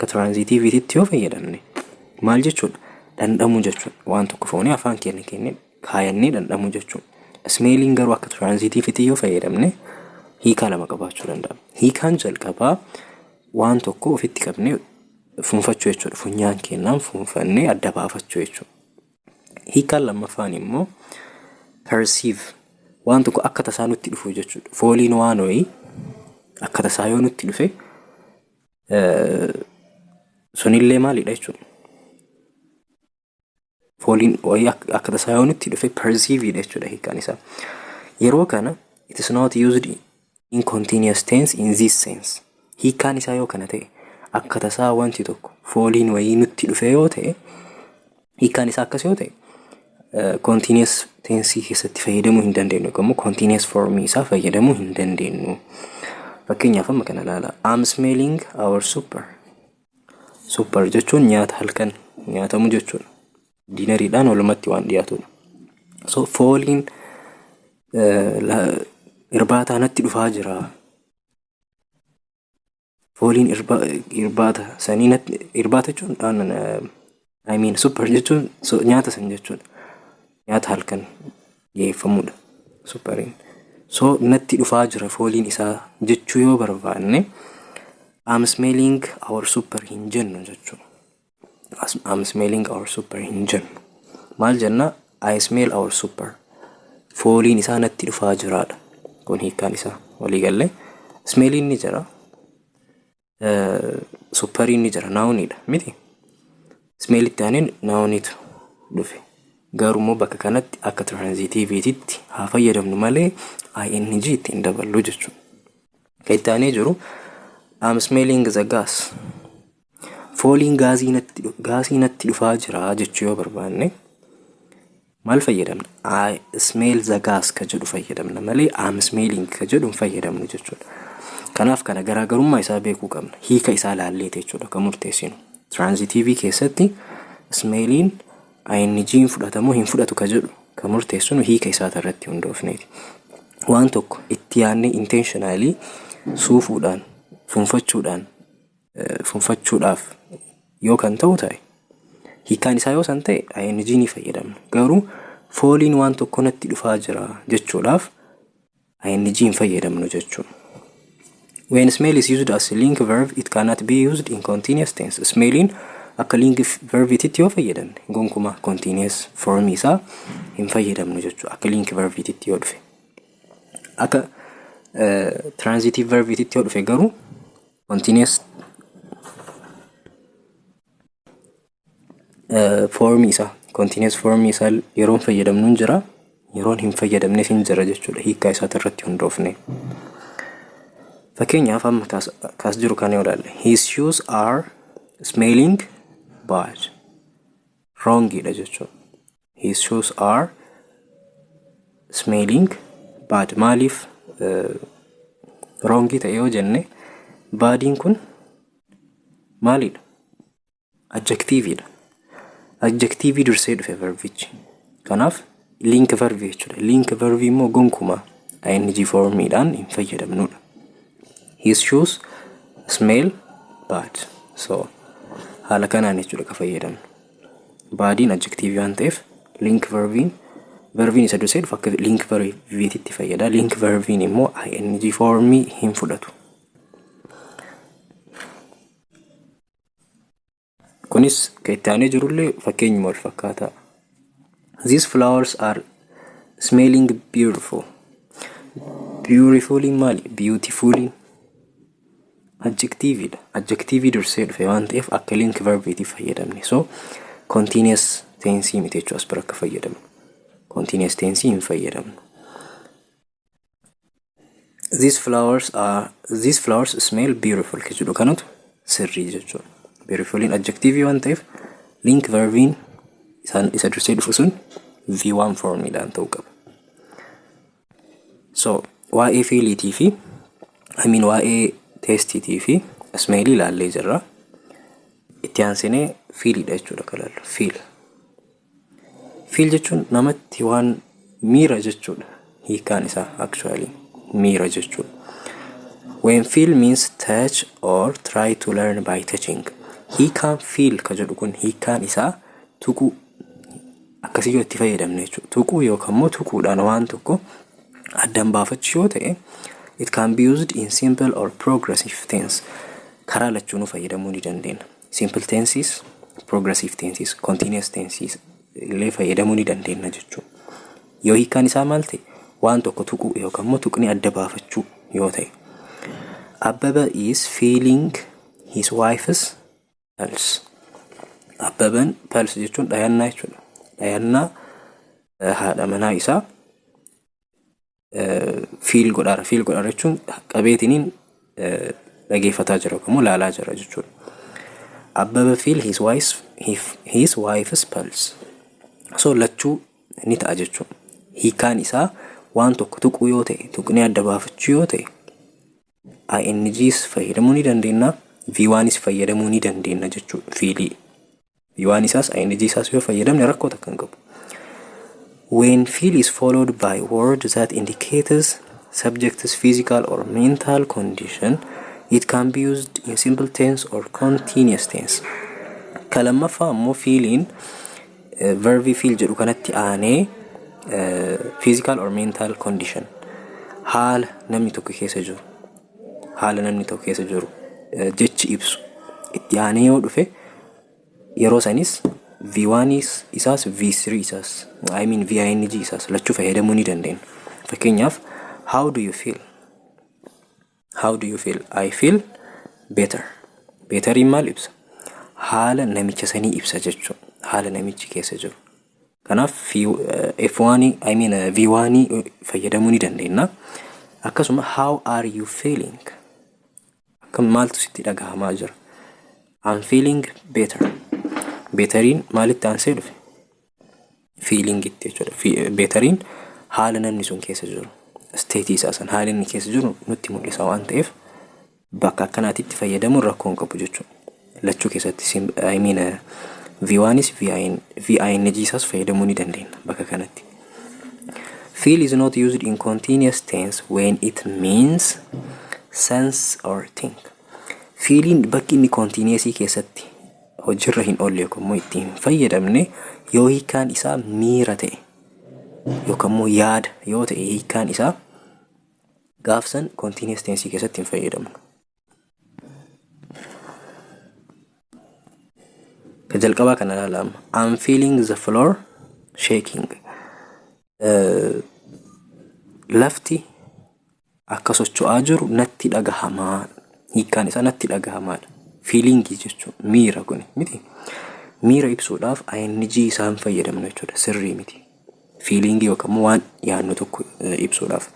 Speaker 1: transitivititti yoo fayyadamne maal jechuudha? Dhandhamuu jechuudha. Waan tokko foonii afaan keenya kaayannee dhandhamuu jechuudha. Smelliin garuu akka transitivity yoo fayyadamne hiika lama qabaachuu danda'a. Hiikaan jalqabaa waan tokko ofitti qabnee fuunfachuu jechuudha. Funyaan keenyaan fuunfannee adda baafachuu jechuudha. Hiikaan lammaffaan immoo perceive waan tokko akka tasaa nutti dhufu jechuudha. Fooliin waan wayii akka tasaa yoo nutti dhufe sunillee maalidha jechuudha. Fooliin wayii akka tasaa yoo nutti dhufe perceiveidha jechuudha hiikaan isaa. Yeroo kana it is not used in continuous tense in this sense. Hiikaan isaa yoo kana ta'e akka tasaa wanti tokko fooliin wayii nutti dhufe yoo ta'e hiikaan isaa akkas yoo ta'e continuous tense keessatti fayyadamuu hin dandeenyu yookaan continuous form isaa fayyadamuu hin dandeenyu. Fakkeenyaaf amma kana ilaala. I'm smelling our supper. Supper jechuun nyaata halkan nyaatamu jechuudha. Dinariidhaan walumatti waan dhiyaatudha. So fooliin irbaata natti dhufaa jira. Fooliin irbaata sanii natti irbaata jechuun supper jechuun nyaata san jechuudha. Nyaata halkan dhiyeeffamudha supperiin. So natti dhufaa jira fooliin isaa jechuu yoo barbaanne I'm smelling our supper hin jennu jechuudha. I'm smelling our supper hin jennu. Maal jenna? I smell our supper. Fooliin isaa natti dhufaa jiraadha. Kun hiikaan isaa walii galee. Smelliin ni jira. Supperiin ni jira. Nounidha miti. Smellitti aaneen nounitu dhufe. Garuu bakka kanatti akka transitivititti haa fayyadamnu malee ING itti hin daballu jechuudha. Kan itti aanee jiru I'm smelling the gas. Fooliin gaasii natti dhufaa jira jechuu yoo barbaanne maal fayyadamna? I smell the gas ka jedhu fayyadamna malee I'm smelling ka jedhu hin fayyadamnu jechuudha. Kanaaf kana garaagarummaa isaa beekuu qabna. Hiika isaa laalleete jechuudha kan murteessinu. Transitive keessatti smelliin ING fudhatamoo hin fudhatu ka jedhu kan murteessinu hiika isaa irratti hundoofneeti. Waan tokko itti yaadnee intentionally suufuudhaan funfachuudhaaf yoo kan ta'u ta'e hiikaan isaa yoo san ta'e ING ni fayyadamna. Garuu fooliin waan tokko natti dhufaa jira jechuudhaaf ing hin fayyadamnu jechuudha. When smell is used as a link verb, it cannot be used in continuous tense. Smelling akka link verb ititti yoo fayyadamne gonkumaa continuous form isaa hin fayyadamnu jechuudha. Akka link verb ititti yoo dhufe. Akka transitive verb ititti yoo dhufe garuu continuous form isaa continuous form isaa yeroon fayyadamnu hin jira, yeroon hin fayyadamne hin jira jechuudha. Hiikkaa isaa irratti hundoofne. Fakkeenyaaf amma kaas jiru kan yoo ilaalle his shoes are smelling bad. Wrongidha jechuudha. His shoes are smelling bad. Maaliif wrongi ta'e yoo jenne badiin kun maalidha? Adjectiveidha. Adjectivii dursee dhufe verbichi. Kanaaf link verbi jechuudha. Link verbi immoo gonkumaa ing formiidhaan hin fayyadamnudha. His shoes smell bad. So haala kanaan jechuudha ka fayyadamnu. Badiin adjective waan ta'eef link verbiin isa dursee dhufa akka link verbiitti fayyada. Link verbiin immoo ing formii hin fudhatu. Kunis ka itti aanee jirullee fakkeenyuma wal fakkaata. These flowers are smelling beautiful. Beautifully maali? Beautifully adjectiveidha. Adjectivii dursee dhufe waan ta'eef akka link verbiitti fayyadamne. So continuous tense miti jechuudha as bira akka fayyadamnu. Continuous tense hin fayyadamnu. These flowers smell beautiful jechuudha kanatu sirrii jechuudha. Beautiful in adjectivii waan ta'eef link verbiin isa dursee dhufu sun V1 formiidhaan ta'uu qaba. So waa'ee feeliitii fi waa'ee testiitii fi smeelii ilaallee jirra. Itti aansinee fiilidha jechuudha kan ilaallu. Fiil jechuun namatti waan miira jechuudha. Hiikkaan isaa actually miira jechuudha. When feel means touch or try to learn by touching. Hiikkaan feel ka jedhu kun hiikkaan isaa tuquu akkasii yoo itti fayyadamne jechuudha. Tuquu yookaan immoo tuquudhaan waan tokko addan baafachuu yoo ta'e it can be used in simple or progressive tense. Karaa lachuun fayyadamuu ni dandeenya. Simple tenses, progressive tenses, continuous tenses illee fayyadamuu ni dandeenya jechuudha. Yoo hiikkaan isaa maal ta'e waan tokko tuquu yookaan immoo tuqni adda baafachuu yoo ta'e. Abbaba is feeling his wife's pulse. Abbaban pulse jechuun dhayannaa jechuudha. Dhayannaa haadha manaa isaa feel godhaara jechuun qabeetiniin dhageeffataa jira yookaan laalaa jira jechuudha. Abbaba feel his wife's pulse. So lachuu ni ta'a jechuudha. Hiikkaan isaa waan tokko tuquu yoo ta'e, tuqni adda baafachuu yoo ta'e, ing's fayyadamuu ni dandeenya, V1's fayyadamuu ni dandeenya jechuudha. Fiilii V1 isaas ing isaas yoo fayyadamne rakkoo takka hin qabu. When feel is followed by word that indicates subject's physical or mental condition, it can be used in simple tense or continuous tense. Kalammaffaa ammoo feeling verbi feel jedhu kanatti aanee physical or mental condition haala namni tokko keessa jiru jechi ibsu itti aanee yoo dhufe yeroo sanis V1 isaas V3 isaas VING isaas lachuu fayyadamuu ni dandeenya. Fakkeenyaaf how do you feel? I feel better. Betteriin maal ibsa? Haala namicha sanii ibsa jechuudha. Haala namichi keessa jiru. Kanaaf V1 fayyadamuu ni dandeenya. Akkasuma how are you feeling? Akkam maaltu sitti dhagahamaa jira? I'm feeling better. Betteriin maalitti aansee dhufe? Feeling itti jechuudha. Betteriin haala namni sun keessa jiru. State isaa san haala inni keessa jiru nutti mul'isa waan ta'eef bakka akkanaatitti fayyadamuun rakkoo hin qabu jechuudha. Lachuu keessatti V1's VING isaas fayyadamuu ni dandeenya bakka kanatti. Feel is not used in continuous tense when it means sense or think. Feeling bakki inni continuousii keessatti hojirra hin oolle yookaan immoo ittiin fayyadamne yoo hiikkaan isaa miira ta'e yookaan immoo yaada yoo ta'e hiikkaan isaa gaafsan continuous tense keessatti hin fayyadamnu. Ka jalqabaa kana ilaalama. I'm feeling the floor shaking. Lafti akka socho'aa jiru natti dhagahamaa. Hiikkaan isaa natti dhagahamaadha. Feeling jechuun miira kun miti. Miira ibsuudhaaf ing isaan fayyadamnu jechuudha. Sirrii miti. Feeling yookaan waan yaadnu tokko ibsuudhaaf.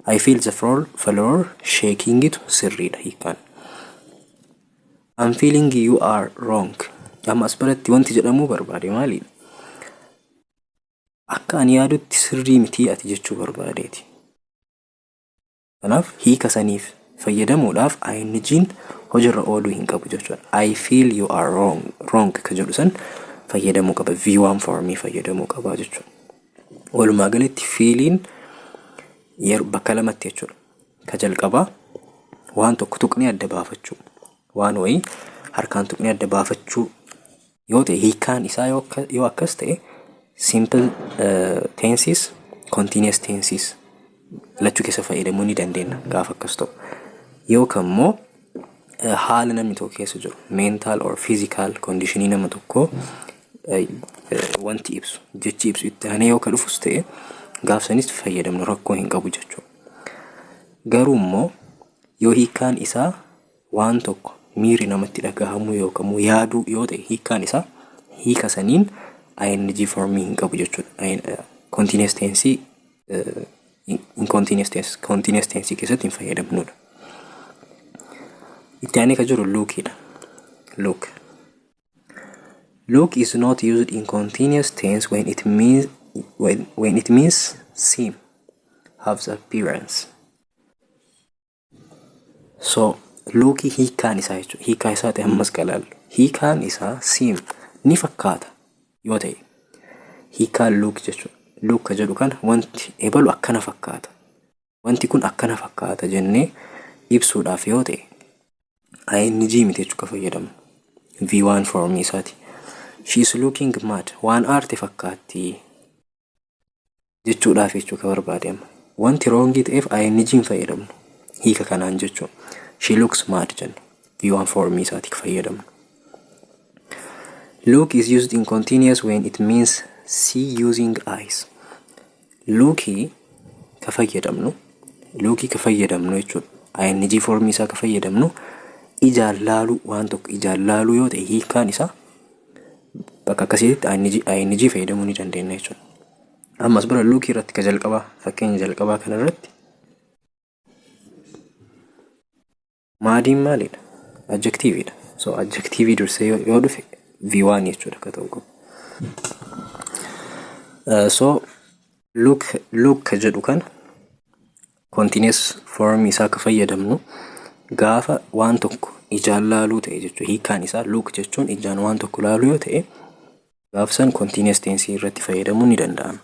Speaker 1: I feel the floor shaking itu sirriidha hiikkaan. I'm feeling you are wrong. Amma as biratti wanti jedhamuu barbaade maaliidha? Akka ani yaadutti sirrii miti ati jechuu barbaadeeti. Kanaaf hiika saniif fayyadamuudhaaf ing'n hojiirra ooluu hin qabu jechuudha. I feel you are wrong ka jedhu san fayyadamuu qaba. V1 formii fayyadamuu qaba jechuudha. Walumaa galatti feeling bakka lamatti jechuudha. Ka jalqabaa waan tokko tuqnee adda baafachuu. Waan wayii harkaan tuqnee adda baafachuu yoo ta'e hiikkaan isaa yoo akkas ta'e simple tenses, continuous tenses lachuu keessa fayyadamuu ni dandeenya gaafa akkas ta'u. Yookaan immoo haala namni tokko keessa jiru mental or physical conditionii nama tokko wanti ibsu jechi ibsu itti aanee yoo ka dhufus ta'e gaafsanis fayyadamnu rakkoo hin qabu jechuudha. Garuu immoo yoo hiikkaan isaa waan tokko miiri namatti dhagahamuu yookaan yaaduu yoo ta'e hiikkaan isaa hiika saniin ing formii hin qabu jechuudha. Continuous tense continuous tense keessatti hin fayyadamnudha. Itti aanee ka jiru lookidha. Look. Look is not used in continuous tense when it means seem, have the appearance. So look hiikkaan isaa jechuudha. Hiikkaa isaa ta'e ammas qalaallu. Hiikkaan isaa seem ni fakkaata yoo ta'e hiikkaan look jechuudha. Look ka jedhu kana wanti ebalu akkana fakkaata. Wanti kun akkana fakkaata jennee ibsuudhaaf yoo ta'e ing miti jechuu ka fayyadamnu. V1 formii isaati. She is looking mad. Waan aarte fakkaatti jechuudhaaf jechuu ka barbaadama. Wanti wrongii ta'eef ing hin fayyadamnu. Hiika kanaan jechuun she looks mad jenna. V1 formii isaati ka fayyadamnu. Look is used in continuous when it means see using eyes. Lookii ka fayyadamnu jechuudha. Ing formii isaa ka fayyadamnu ijaan laaluu waan tokko ijaan laaluu yoo ta'e hiikkaan isaa bakka akkasiitti ing fayyadamuu ni dandeenya jechuudha. Ammas bira lookii irratti ka jalqabaa fakkeenya jalqabaa kana irratti maadiin maalidha? Adjectiveidha. So adjectivii dursee yoo dhufe V1 jechuudha ka ta'u qabu. So look ka jedhu kana continuous form isaa ka fayyadamnu gaafa waan tokko ijaan laaluu ta'e jechuudha. Hiikkaan isaa look jechuun ijaan waan tokko laaluu yoo ta'e gaafsan continuous tense irratti fayyadamuu ni danda'ama.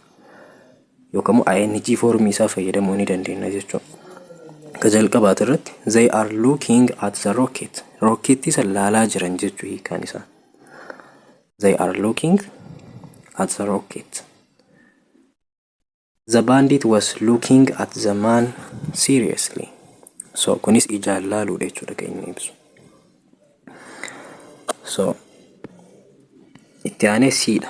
Speaker 1: Yookaan ing formii isaa fayyadamuu ni dandeenya jechuudha. Ka jalqabaat irratti they are looking at the rocket. Rocket isa laalaa jiran jechuudha hiikkaan isaa. They are looking at the rocket. The bandit was looking at the man seriously. So kunis ijaan laaluudha jechuudha kan inni ibsu. So itti aanee C'dha.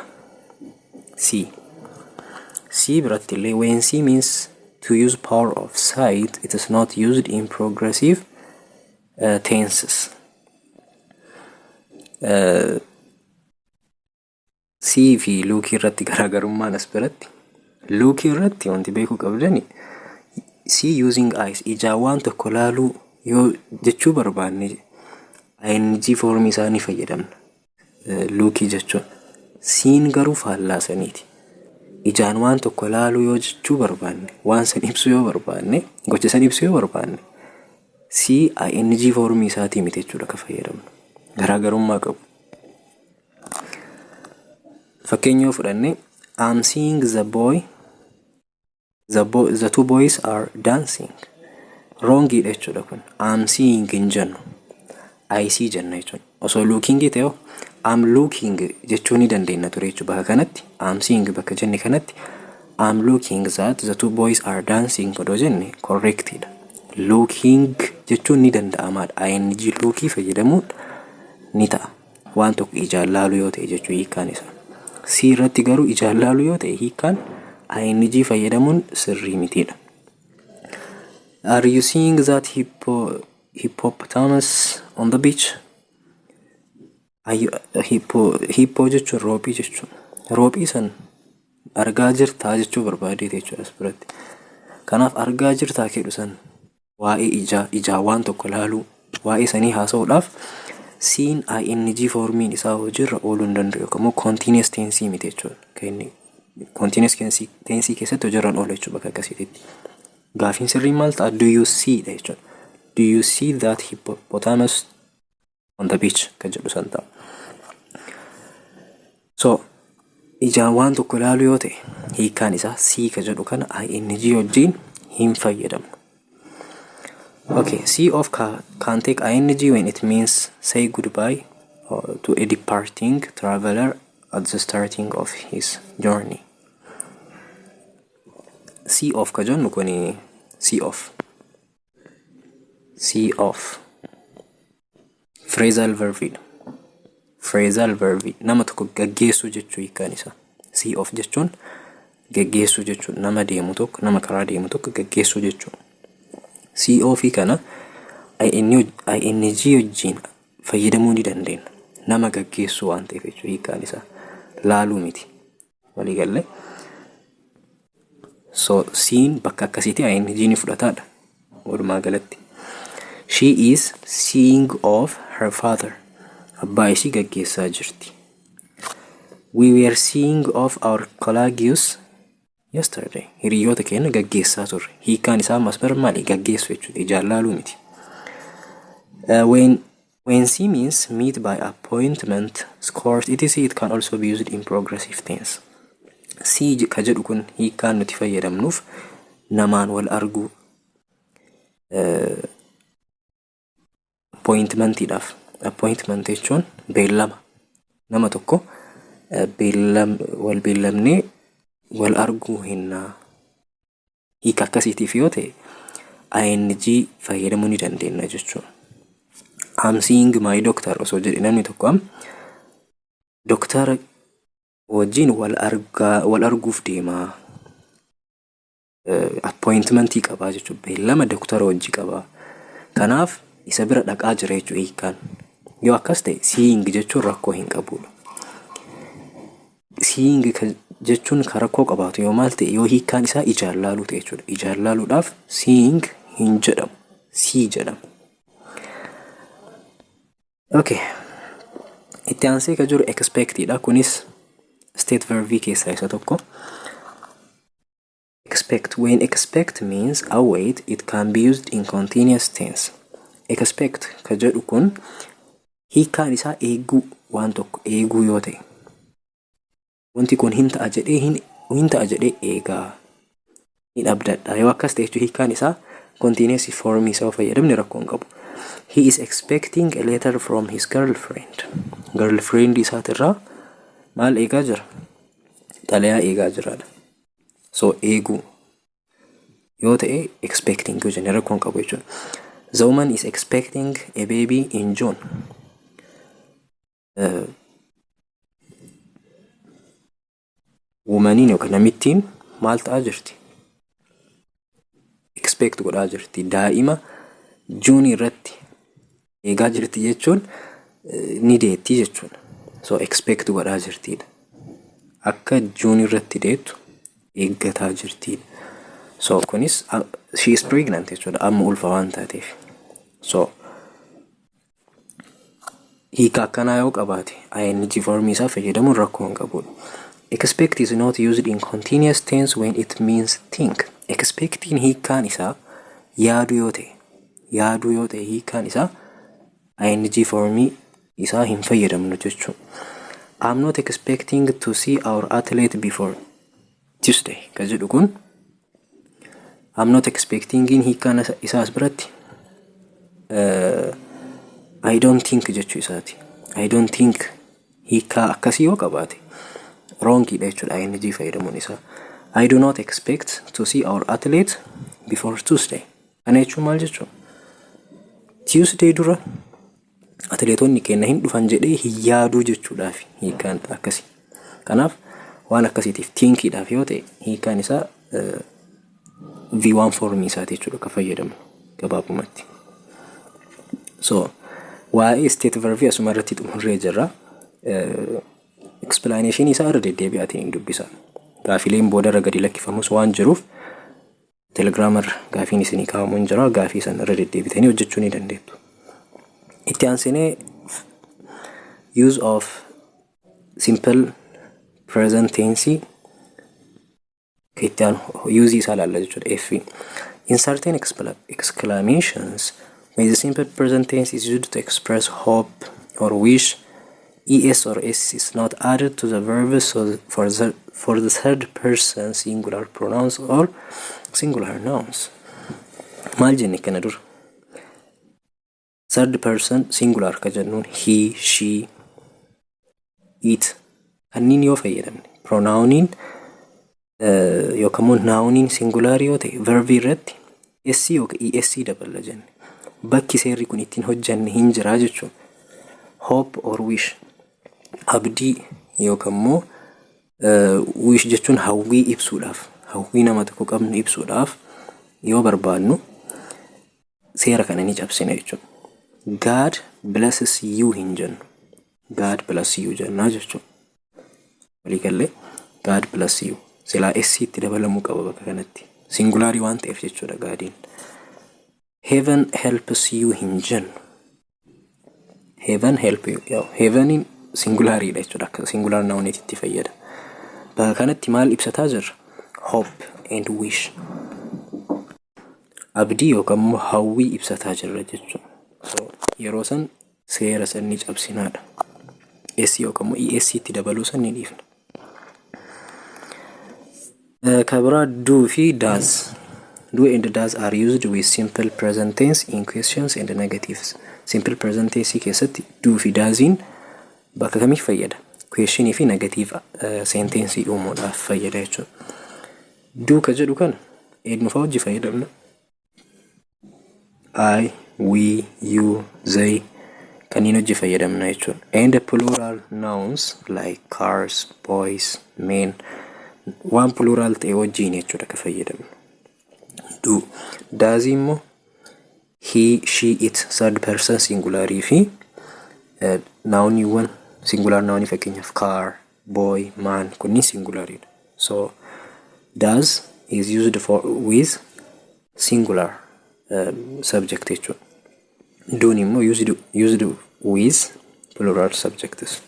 Speaker 1: C biratti illee when C means to use power of sight, it is not used in progressive tenses. C fi look irratti garaagarummaan as biratti. Look irratti wanti beekuu qabdani C using eyes ijaan waan tokko laaluu yoo jechuu barbaanne ing formii isaa ni fayyadamna. Look jechuun C'in garuu faallaa saniiti. Ijaan waan tokko laaluu yoo jechuu barbaanne waan san ibsu yoo barbaanne gocha san ibsu yoo barbaanne C ing formii isaatii miti jechuudha ka fayyadamnu. Garaagarummaa qabu. Fakkeenya yoo fudhanne I'm seeing the two boys are dancing. Wrongii jechuudha kun. I'm seeing hin jennu. I see jenna jechuudha. Osoo looking ta'e I'm looking jechuu ni dandeenya ture jechuudha bakka kanatti. I'm seeing bakka jenne kanatti I'm looking that the two boys are dancing odoo jenne correctidha. looking jechuun ni danda'amaadha. ing lookii fayyadamuun ni ta'a. Waan tokko ijaan laalu yoo ta'e jechuu hiikkaan isaa. C irratti garuu ijaan laalu yoo ta'e hiikkaan ing fayyadamuun sirrii mitiidha. Are you seeing that hippopotamus on the beach? Hippo jechuun roobii jechuun. Roobii san argaa jirtaa jechuu barbaadee jechuudha as biratti. Kanaaf argaa jirtaa jedhu san waa'ee ijaa waan tokko laaluu waa'ee sanii haasa'uudhaaf siin ing formiin isaa hojiirra ooluu hin danda'u yookaan continuous tense miti jechuudha. Continuous tense keessatti hojiirraan oolu jechuudha bakka akkasiitti. Gaafiin sirrii maal ta'a? Do you see dha jechuudha. Do you see that hippopotamus on the beach kan jedhu san ta'a. So ijaan waan tokko ilaalu yoo ta'e hiikkaan isaa C kan jedhu kana ing wajjin hin fayyadamu. Okay, C of can take ing when it means say goodbye to a departing traveler at the starting of his journey. C of ka jennu kuni C of phrasal verb. Phrasal verb nama tokko gaggeessu jechuu hiikkaan isaa. C of jechuun gaggeessu jechuun nama deemu tokko nama karaa deemu tokko gaggeessu jechuun. C of kana ing wajjin fayyadamuu ni dandeenya. Nama gaggeessu waan ta'eef jechuu hiikkaan isaa laaluu miti. Walii galle. So siin bakka akkasiitti ing ni fudhataadha. Walumaa galatti. She is seeing of her father. Abbaa ishii gaggeessaa jirti. We were seeing of our colleagues yesterday. Hiriyoota keenya gaggeessaa turre. Hiikkaan isaa masbar maali gaggeessu jechuudha. Ijaan laaluu miti. When C means meet by appointment, scored, etc. It can also be used in progressive tense. C ka jedhu kun hiikkaan nuti fayyadamnuuf namaan wal arguu appointmentiidhaaf. Appointment jechuun beellama. Nama tokko wal beellamnee wal arguu hinnaa. Hiika akkasiitiif yoo ta'e ing fayyadamuu ni dandeenya jechuudha. I'm seeing my doctor osoo jedhe namni tokko doktara wajjin wal arguuf deemaa. Appointmentii qabaa jechuudha. Beellama doktara wajji qabaa. Kanaaf isa bira dhaqaa jira jechuudha hiikkaan. Yoo akkas ta'e seeing jechuun rakkoo hin qabudha. Seeing jechuun kan rakkoo qabaatu yoo maal ta'e yoo hiikkaan isaa ijaan laaluu ta'e jechuudha. Ijaan laaluudhaaf seeing hin jedhamu. C jedhama. Okay. Itti aansee ka jiru expectidha. Kunis state verb keessaa isa tokko. Expect. When expect means await, it can be used in continuous tense. Expect ka jedhu kun hiikkaan isaa eeguu waan tokko eeguu yoo ta'e. Wanti kun hin ta'a jedhee eegaa. Hin abdadha. Yoo akkas ta'e jechuun hiikkaan isaa continuous form isaa fayyadamne rakkoo hin qabu. He is expecting a letter from his girlfriend. Girlfriend isaatirraa maal eegaa jira? Xalayaa eegaa jiraadha. So eeguu yoo ta'e expecting yoo jenne rakkoo hin qabu jechuudha. The woman is expecting a baby in June. Womaniin yookaan namittiin maal ta'aa jirti? Expect godhaa jirti. Daa'ima June irratti eegaa jirti jechuun ni deetti jechuudha. So expect godhaa jirtiidha. Akka June irratti deettu eeggataa jirtiidha. So kunis she is pregnant jechuudha. Amma ulfa waan taateef. So hiika akkanaa yoo qabaate ing form isaa fayyadamuun rakkoo hin qabudha. Expect is not used in continuous tense when it means think. Expecting hiikkaan isaa yaaduu yoo ta'e hiikkaan isaa ing form isaa hin fayyadamnu jechuudha. I'm not expecting to see our athlete before Tuesday. Ka jedhu kun I'm not expecting hiikkaan isaa as biratti I don't think jechuu isaati. I don't think hiikkaa akkasii yoo qabaate wrongidha jechuudha ing fayyadamuun isaa. I do not expect to see our athlete before Tuesday. Kana jechuun maal jechuudha? Tuesday dura atileetonni keenya hin dhufan jedhee hin yaaduu jechuudhaaf hiikaan akkasii. Kanaaf waan akkasiitiif tinkiidhaaf yoo ta'e hiikaan isaa V1 formii isaati jechuudha kan fayyadamu gabaabumatti. So waa'ee state verb asuma irratti xumurree jirra. Explanation isaa irra deddeebi'aatiin hin dubbisa. Gaafileen booda irra gadi lakkifamus waan jiruuf Telegram irra gaafiin isinii kaa'amu hin jira. Gaafii san irra deddeebitanii hojjechuu ni dandeettu. Itti aansinee use of simple present tense itti use isaa laalla jechuudha. F in certain exclamations when the simple present tense is used to express hope or wish, es or s is not added to the verb so for the third person singular pronouns or singular nouns. Maal jenne kana dura? Third person singular ka jennuun he, she, it kanniin yoo fayyadamne pronouniin yookaan nouniin singular yoo ta'e verb irratti s yookaan es daballa jenne. Bakki seerri kun ittiin hojjanne hin jira jechuudha. Hope or wish abdii yookaan wish jechuun hawwii ibsuudhaaf hawwii nama tokko qabnu ibsuudhaaf yoo barbaannu seera kana ni cabsina jechuudha. God blesses you hin jennu. God bless you jennaa jechuudha. Waliigallee God bless you silaa s itti dabalamuu qaba bakka kanatti. Singulaarii waan ta'eef jechuudha gaadiin. Heaven helps you hin jennu. Heaven help you. Heavenin singulaariidha jechuudha. Akka singular nouniitti itti fayyada. Bakka kanatti maal ibsataa jirra? Hope and wish. Abdii yookaan hawwii ibsataa jirra jechuudha. So yeroo san seera san ni cabsinaadha. S yookaan es itti dabaluu san ni dhiifna. Kabira do fi does. Do and does are used with simple present tense in questions and negatives. Simple present tense keessatti do fi does'in bakka kamiif fayyada? Question fi negative sentence uumuudhaaf fayyada jechuudha. Do ka jedhu kana eenyu fa'aa hojii fayyadamna? I, we, you, they kanneen hojii fayyadamna jechuudha. And the plural nouns like cars, boys, men waan plural ta'e wajjiin jechuudha ka fayyadamna. Do. Does immoo he, she, it third person singularii fi nouniiwwan singular nounii fakkeenyaaf car, boy, man kunniin singulariidha. So does is used with singular subject jechuudha. Do'n immoo used with plural subjects.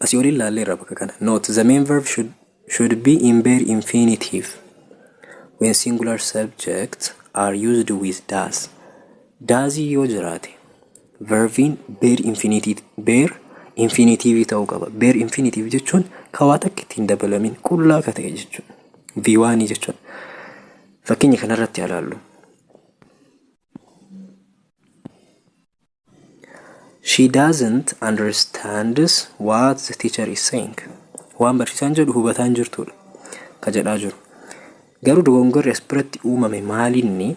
Speaker 1: Asii waliin laalleerra bakka kana. Note the main verb should be in bare infinitive when singular subjects are used with does. Does yoo jiraate verbin bare infinitive ta'uu qaba. Bare infinitive jechuun kawaa takka ittiin dabalamin qullaa ka ta'e jechuudha. V1 jechuudha. Fakkeenya kanarratti ilaallu. She doesn't understand what the teacher is saying. Waan barsiisaan jedhu hubataan jirtudha. Ka jedhaa jiru. Garuu dogongorri as biratti uumame maalinni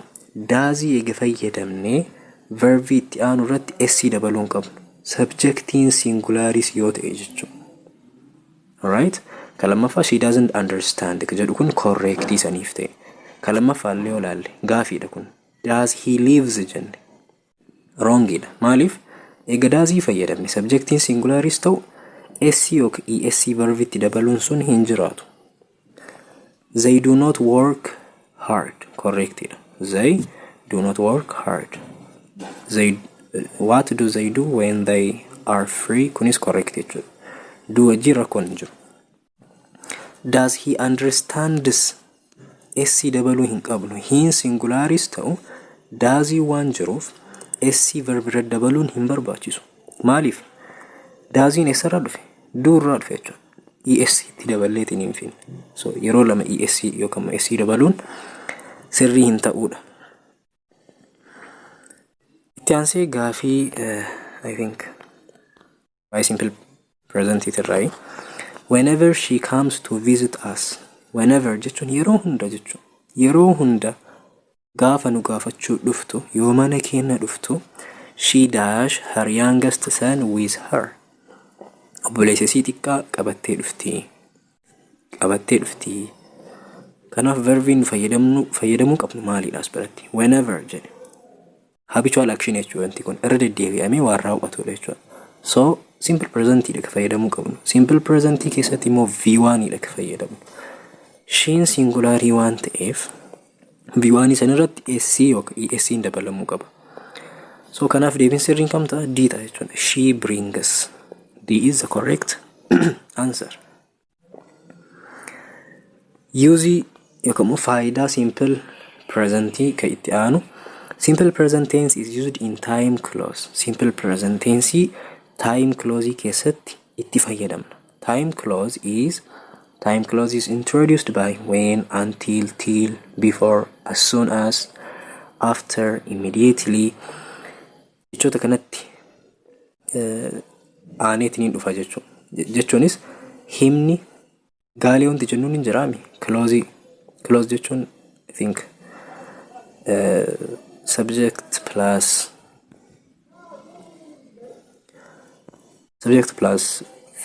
Speaker 1: daazii eega fayyadamnee verbi itti aanu irratti s dabaluun qabnu. Subjectiin singulaaris yoo ta'e jechuudha. Alright? Ka lammaffaa she doesn't understand ka jedhu kun correctii saniif ta'e. Ka lammaffaa illee olaalle gaafiidha kun. Does he lives jenne. Wrongidha. Maaliif? Eega daazii fayyadamne subjectiin singulaaris ta'u s yookaan es verbi itti dabaluun sun hin jiraatu. They do not work hard. Correctidha. They do not work hard. What do they do when they are free? Kun is correct jechuudha. Do wajjin rakkoon hin jiru. Does he understand this? S dabaluu hin qabnu. Hin singulaaris ta'u daazii waan jiruuf s verb irra dabaluun hin barbaachisu. Maaliif? Daaziin eessarraa dhufe? Do irraa dhufe jechuudha. es itti daballeetiin hin finne. So yeroo lama es yookaan s dabaluun sirrii hin ta'uudha. Itti aansee gaafii I think by simple present it right. Whenever she comes to visit us, Whenever jechuun yeroo hunda jechuun. Yeroo hunda gaafa nu gaafachuu dhuftu yoo mana keenya dhuftu she dash her youngest son with her. Obboleessa isii xiqqaa qabattee dhufti. Kanaaf verbiin fayyadamuu qabnu maalidha as biratti? Whenever jedhe. Habitual action jechuudha wanti kun irra deddeebi'amee waan raawwatudha jechuudha. So simple present dha ka fayyadamuu qabnu. Simple present keessatti immoo V1 dha ka fayyadamnu. Sheen singularii waan ta'eef V1 san irratti SC yookaan ESC dabalamuu qaba. So kanaaf deebiin sirriin kam ta'a? D ta'a jechuudha. She brings. D is the correct answer. Use yookaan faayidaa simple present ka itti aanu. Simple present tense is used in time clause. Simple present tense time clause keessatti itti fayyadamna. Time clause is introduced by when, until, till, before, as soon as, after, immediately. Jechoota kanatti aaneetiin dhufa jechuunis himni gaalee wanti jennuun hin jiraami. Clause jechuun I think subject plus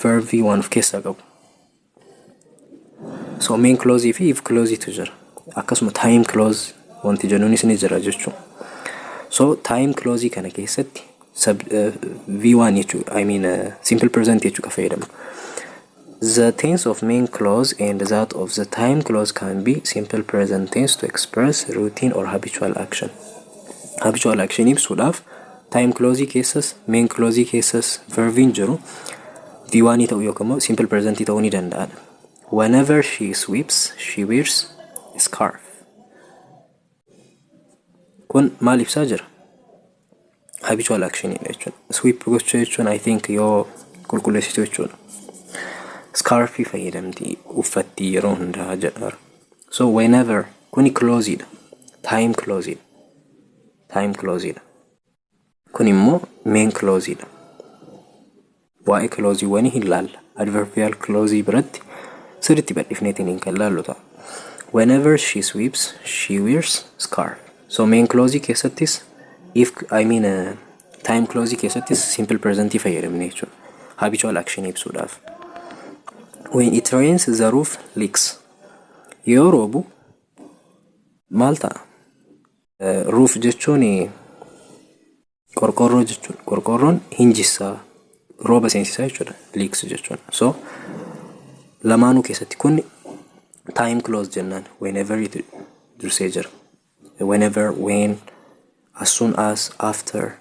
Speaker 1: verb V1 of keessaa qabu. So main clause fi if clause tu jira. Akkasuma time clause wanti jennuunis ni jira jechuudha. So time clause kana keessatti V1 jechuudha. Simple present jechuudha fayyadamu. The tense of main clause and that of the time clause can be simple present tense to express routine or habitual action. Habitual action ibsuudhaaf time clause keessas main clause keessas verbiin jiru V1 ta'uu yookaan simple present ta'uu ni danda'a. Whenever she sweeps, she wears a scarf. Kun maal ibsaa jira? Habitual action jechuudha. Sweep gochuu jechuun I think yoo qulqulleessitu jechuudha. Scarf fayyadamti uffatti yeroo hundaa jedha. So whenever kuni clause dha. Time clause dha. Kun immoo main clause dha. Waa'ee clause wani hin laalla. Adverbial clause biratti sirriitti badhifneetiin hin kan laallu ta'a. Whenever she sweeps, she wears scarf. So main clause keessattis time clause keessattis simple present fayyadamne jechuudha. Habitual action ibsuudhaaf. When it rains, the roof leaks. Yoo roobu maal ta'a? Roof jechuun qorqorroo jechuudha. Qorqorroon hinjissaa rooba seensisaa jechuudha. Leaks jechuudha. So lamaanuu keessatti kun time clause jennaan. Whenever it dursee jira. Whenever, when, as soon as, after.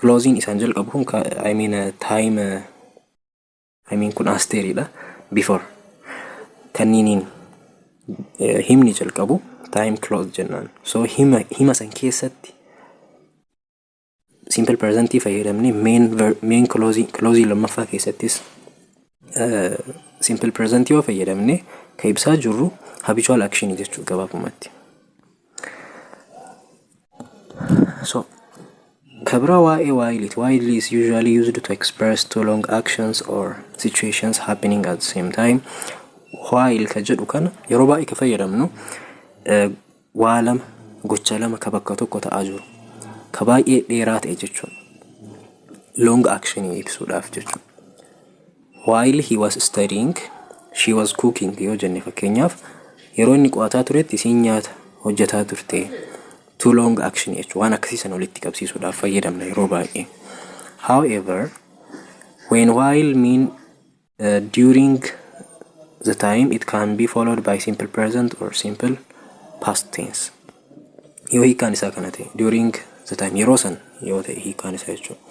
Speaker 1: Clausing isaan jalqabu kun time kun asteeriidha. Before. Kanniiniin himni jalqabu time clause jennaan. So hima san keessatti simple present fayyadamne main clause lammaffaa keessattis simple present yoo fayyadamne ka ibsaa jirru habitual action jechuudha gabaabumatti. So kabra while is usually used to express two long actions or situations happening at the same time. While ka jedhu kana yeroo baay'ee ka fayyadamnu waa lama gocha lama ka bakka tokko ta'aa jiru. Ka baay'ee dheeraa ta'e jechuudha. Long action ibsuudhaaf jechuudha. While he was studying, she was cooking yoo jenne fakkeenyaaf yeroo inni qo'ataa turetti isiin nyaata hojjetaa turte. Too long action jechuudha. Waan akkasiisan walitti qabsiisuudhaaf fayyadamna yeroo baay'ee. However, while mean during the time, it can be followed by simple present or simple past tense. Yoo hiikaan isaa kana ta'e during the time yeroo san yoo ta'e hiikaan isaa jechuudha.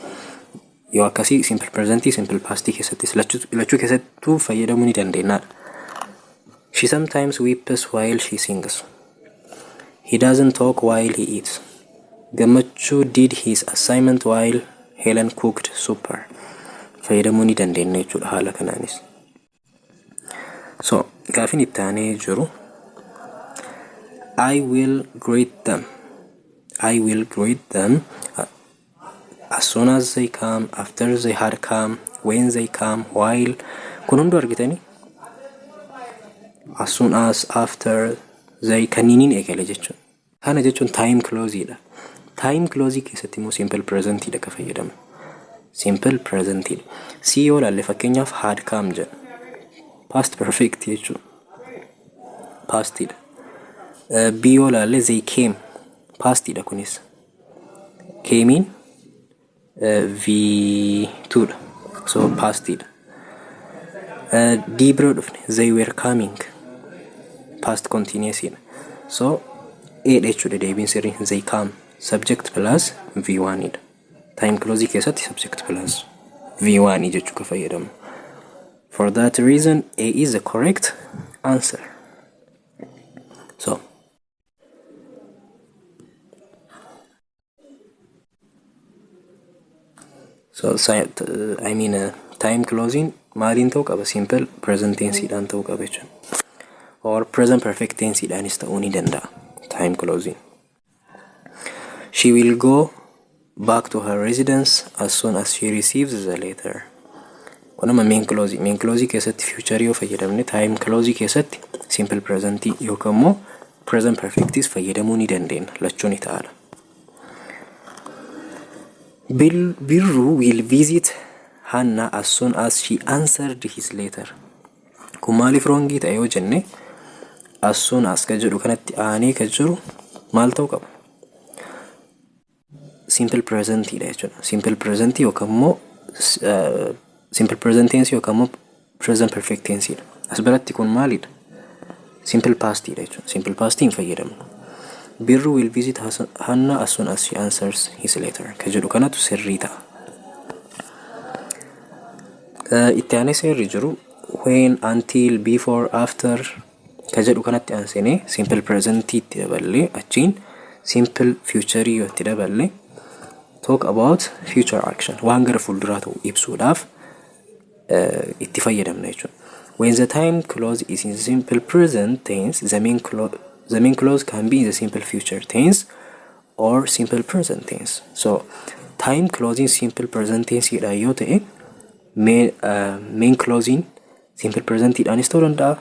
Speaker 1: Yoo akkasii simple present simple past keessattis lachuu keessattuu fayyadamuu ni dandeenyaadha. She sometimes weeps while she sings. He doesn't talk while he eats. Gammachuu did his assignment while Helen cooked supper. Fayyadamuu ni dandeenya jechuudha haala kanaanis. So gaafin itti aanee jiru I will greet them. I will greet them as soon as they come, after they had come, when they come, while. Kun hundu argitanii as soon as, after, they kanniniin eegale jechuudha. Kana jechuun time clause dha. Time clause keessatti immoo simple present dha ka fayyadamu. Simple present dha. Si yoo laalle fakkeenyaaf had come jedha. Past perfect jechuudha. Past dha. B yoo laalle they came. Past dha kunis. Came in V2 dha. So past dha. D biro dhufne they were coming. Past continuous dha. So A jechuudha deebiin sirrii they come. Subject plus V1 dha. Time clause keessatti subject plus V1 jechuu ka fayyadamu. For that reason, A is the correct answer. So time closing maalin ta'uu qaba? Simple present tense dhaan ta'uu qaba jechuudha. Or present perfect tense dhaanis ta'uu ni danda'a. Time closing. She will go back to her residence as soon as she receives the letter. Kunama main clause keessatti future yoo fayyadamne, time clause keessatti simple present yookaan immoo present perfectis fayyadamuu ni dandeenya. Lachuun ta'ala. Birru will visit Hannah as soon as she answered his letter. Kun maaliif wrongii ta'e yoo jenne, as soon as ka jedhu kanatti aanee ka jiru maal ta'uu qaba? Simple present dha jechuudha. Simple present yookaan immoo simple present tense yookaan immoo present perfect tense dha. As biratti kun maalidha? Simple past dha jechuudha. Simple past hin fayyadamnu. Birru will visit Hannah as soon as she answers his letter. Ka jedhu kanatu sirrii ta'a. Itti aanee sirrii jiru when, until, before, after ka jedhu kanatti aansine simple present itti daballe achiin simple future yoo itti daballe talk about future action. Waan gara fuulduraa ta'u ibsuudhaaf itti fayyadamna jechuudha. When the time clause is in simple present tense, the main clause can be in the simple future tense or simple present tense. So time clause in simple present tense dha yoo ta'e main clause in simple present dhaanis ta'uu danda'a.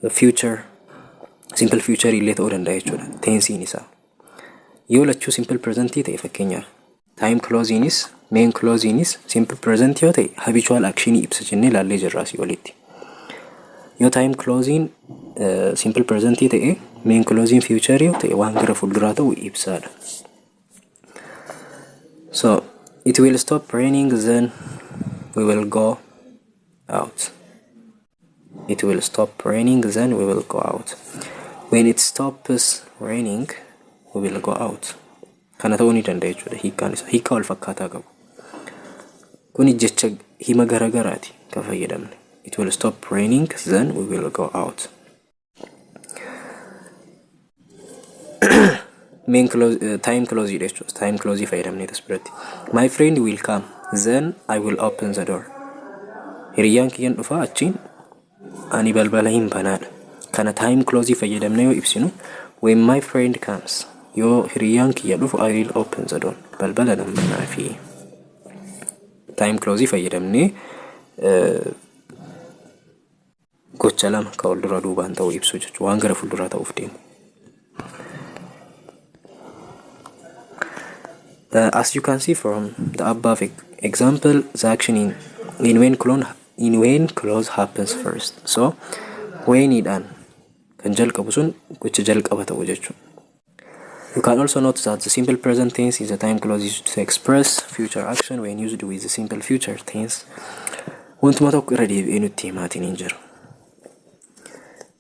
Speaker 1: Future simple future illee ta'uu danda'a jechuudha. Tense isaa yoo lachuu simple present ta'e fakkeenyaaf time clause inis main clause inis simple present yoo ta'e habitual action ibsa jennee laallee jirra asii olitti. Yoo time clause in simple present ta'e main clause in future yoo ta'e waan gara fuulduraa ta'u ibsaadha. So it will stop raining, then we will go out. It will stop raining, then we will go out. When it stops raining, we will go out. Kana ta'uu ni danda'a jechuudha. Hiika wal fakkaataa qabu. Kuni jecha hima garagaraati ka fayyadamne. It will stop raining, then we will go out. Main clause, time clause jechuudha. Time clause fayyadamne tas biratti. My friend will come, then I will open the door. Hiriyyaan kiyyan dhufa achiin ani balbala hin banaadha. Kana time clause fayyadamne yoo ibsinu, when my friend comes, yoo hiriyyaan kiyya dhufu I will open the door. Balbala nan banaa fi time clause fayyadamne gocha lama ka wal dura duubaan ta'uu ibsu jechuudha. Waan gara fuulduraa ta'uuf deemu. As you can see from the above example, the action in when clause happens first. So when idhaan kan jalqabu sun gocha jalqaba ta'u jechuudha. You can also note that the simple present tense is a time clause used to express future action when used with the simple future tense. Wantuma tokko irra deebi'ee nutti himaatiin hin jiru.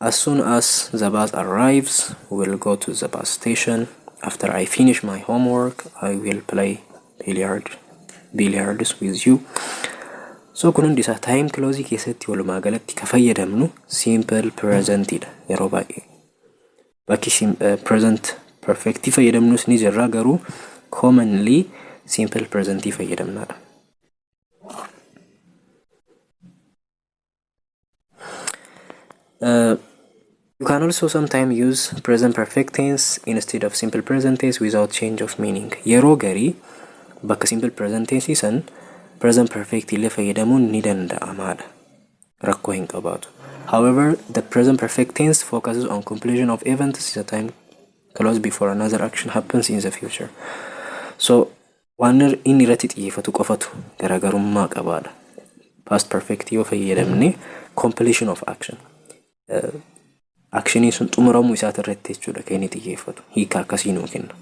Speaker 1: As soon as the bus arrives, we will go to the bus station. After I finish my homework, I will play billiards with you. So kun hundi isaa time clause keessatti walumaa galatti ka fayyadamnu simple present dha yeroo baay'ee. Bakki present perfect fayyadamnus ni jirra, garuu commonly simple present fayyadamnaadha. You can also sometimes use present perfect tense instead of simple present tense without change of meaning. Yeroo garii bakka simple present tense san present perfect illee fayyadamuun ni danda'amaadha. Rakkoo hin qabaatu. However, the present perfect tense focuses on completion of events in the time clause before another action happens in the future. So, waan inni irratti xiyyeeffatu qofatu garaagarummaa qabaadha. Past perfect yoo fayyadamne completion of action. Actionii sun xumuramuu isaati irratti jechuudha kan inni xiyyeeffatu. Hiika akkasii nuu kenna.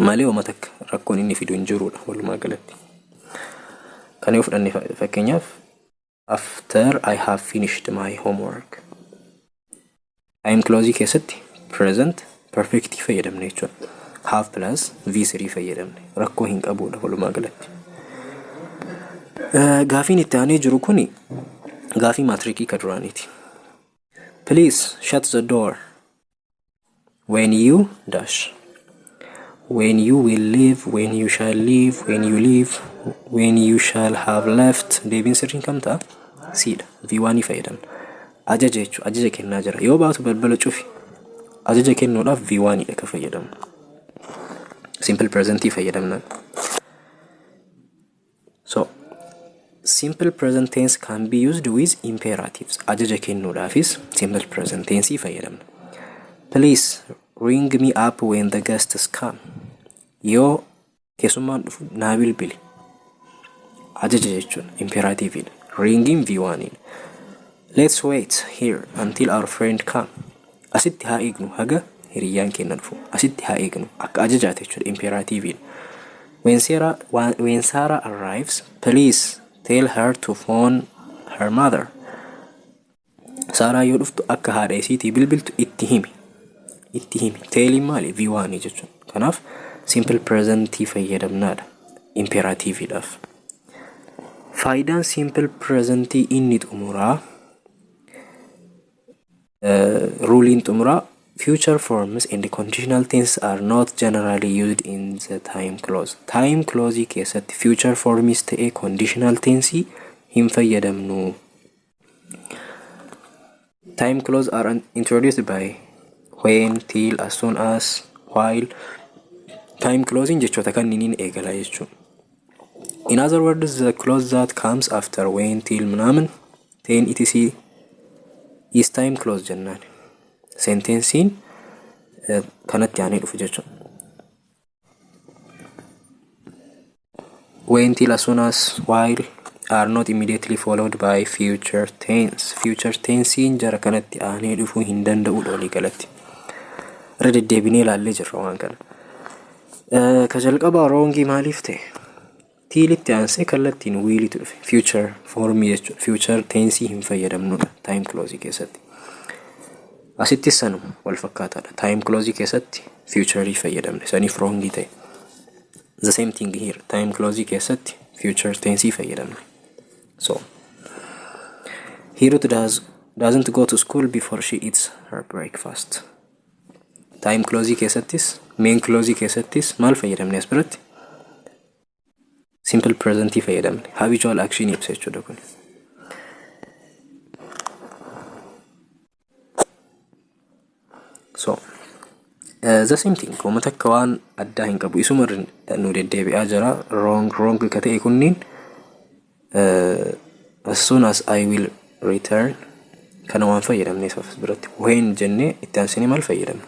Speaker 1: Malee waan takka rakkoon inni fidu hin jirudha walumaa galatti. Kan yoo fudhanne fakkeenyaaf after I have finished my homework. Time clause keessatti present perfect fayyadamne jechuudha. Have plus V3 fayyadamne rakkoo hin qabudha walumaa galatti. Gaafiin itti aanee jiru kuni gaafii maatirikii ka duraaniiti. Please shut the door when you dash. When you will leave, when you shall leave, when you leave, when you shall have left. Deebiin sirriin kam ta'a? Siidha. V1 fayyadamna. Ajaja jechuudha. Ajaja kennaa jira. Yoo baatu balbala cufi. Ajaja kennuudhaaf V1 dha ka fayyadamna. Simple present fayyadamna. So, simple present tense can be used with imperatives. Ajaja kennuudhaafis simple present tense fayyadamna. Please ring me up when the guests come. Yoo keessummaan dhufu naa bilbili. Ajaja jechuudha. Imperative. Ringing V1. Let's wait here until our friend come. Asitti haa eegnu haga hiriyyaan keenya dhufu. Asitti haa eegnu akka ajajaati jechuudha. Imperative. When Sarah arrives, please tell her to phone her mother. Sarah yoo dhuftu akka haadha isiitii bilbiltu itti himi. Tell maali V1 jechuudha. Kanaaf simple present fayyadamnaadha. Imperative dhaaf. Faayidaan simple present inni xumuraa ruling xumuraa future forms and conditional tense are not generally used in the time clause. Time clause keessatti future forms ta'ee conditional tense hin fayyadamnu. Time clause are introduced by when, till, as soon as, while. Time closing jechuudha kan inni eegala jechuudha. In other words, the clause that comes after when, till, ምናምን, then etc. is time clause jennaan. Sentencing kanatti aanee dhufu jechuudha. When, till, as soon as, while are not immediately followed by future tense. Future tense jara kanatti aanee dhufuu hin danda'udha walii galatti. Irra deddeebinee ilaallee jirra waan kana. Ka jalqabaa wrongii maaliif ta'e? Tiilitti aansee kallattiin wiilitu dhufe. Future formii jechuudha. Future tense hin fayyadamnudha time clause keessatti. Asitti sanuma wal fakkaataadha. Time clause keessatti future fayyadamne saniif wrongii ta'e. The same thing here. Time clause keessatti future tense fayyadamne. So, Hirut doesn't go to school before she eats her breakfast. Time clause keessattis, main clause keessattis maal fayyadamne as biratti? Simple present fayyadamne. Habitual action ibsa jechuudha kun. So, the same thing. Kuma takka waan addaa hin qabu. Isuma nu deddeebi'aa jira. Wrong ka ta'e kunniin as soon as I will return kana waan fayyadamne as biratti. When jennee itti aansinee maal fayyadamne?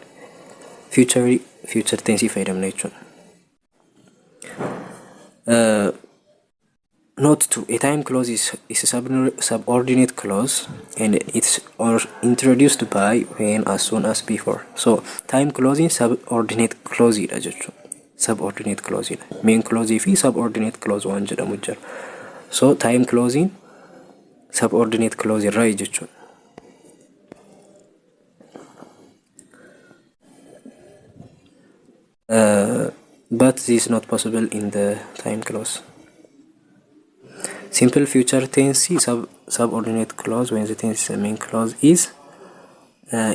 Speaker 1: Future tense fayyadamne jechuudha. Note 2. A time clause is a subordinate clause and it's introduced by when, as soon as, before. So, time clause is subordinate clause jechuudha. Subordinate clause. Main clause fi subordinate clause waan jedhamu jira. So, time clause subordinate clause irraa jechuudha. But this is not possible in the time clause. Simple future tense subordinate clause when the tense main clause is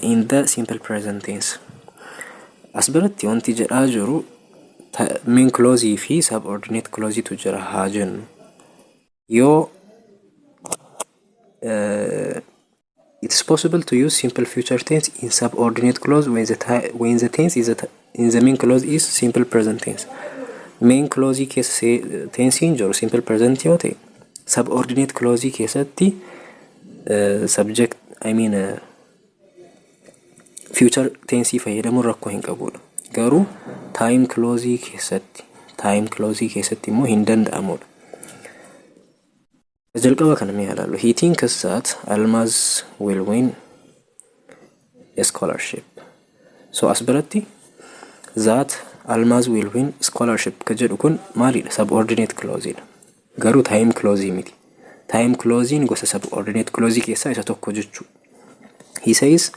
Speaker 1: in the simple present tense. As biratti wanti jedhaa jiru main clause fi subordinate clause tu jira haa jennu. Yoo it is possible to use simple future tense in subordinate clause when the tense is in the main clause is simple present tense. Main clause keessa tense hin jiru simple present yoo ta'e subordinate clause keessatti subject future tense fayyadamu rakkoo hin qabudha. Garuu time clause keessatti immoo hin danda'amudha. jalqaba kana mee ilaallu. He thinks that Almaz will win a scholarship. So as biratti that Almaz will win scholarship ka jedhu kun maalidha? Subordinate clause dha. Garuu time clause miti. Time clause gosa subordinate clause keessaa isa tokko jechuudha. He says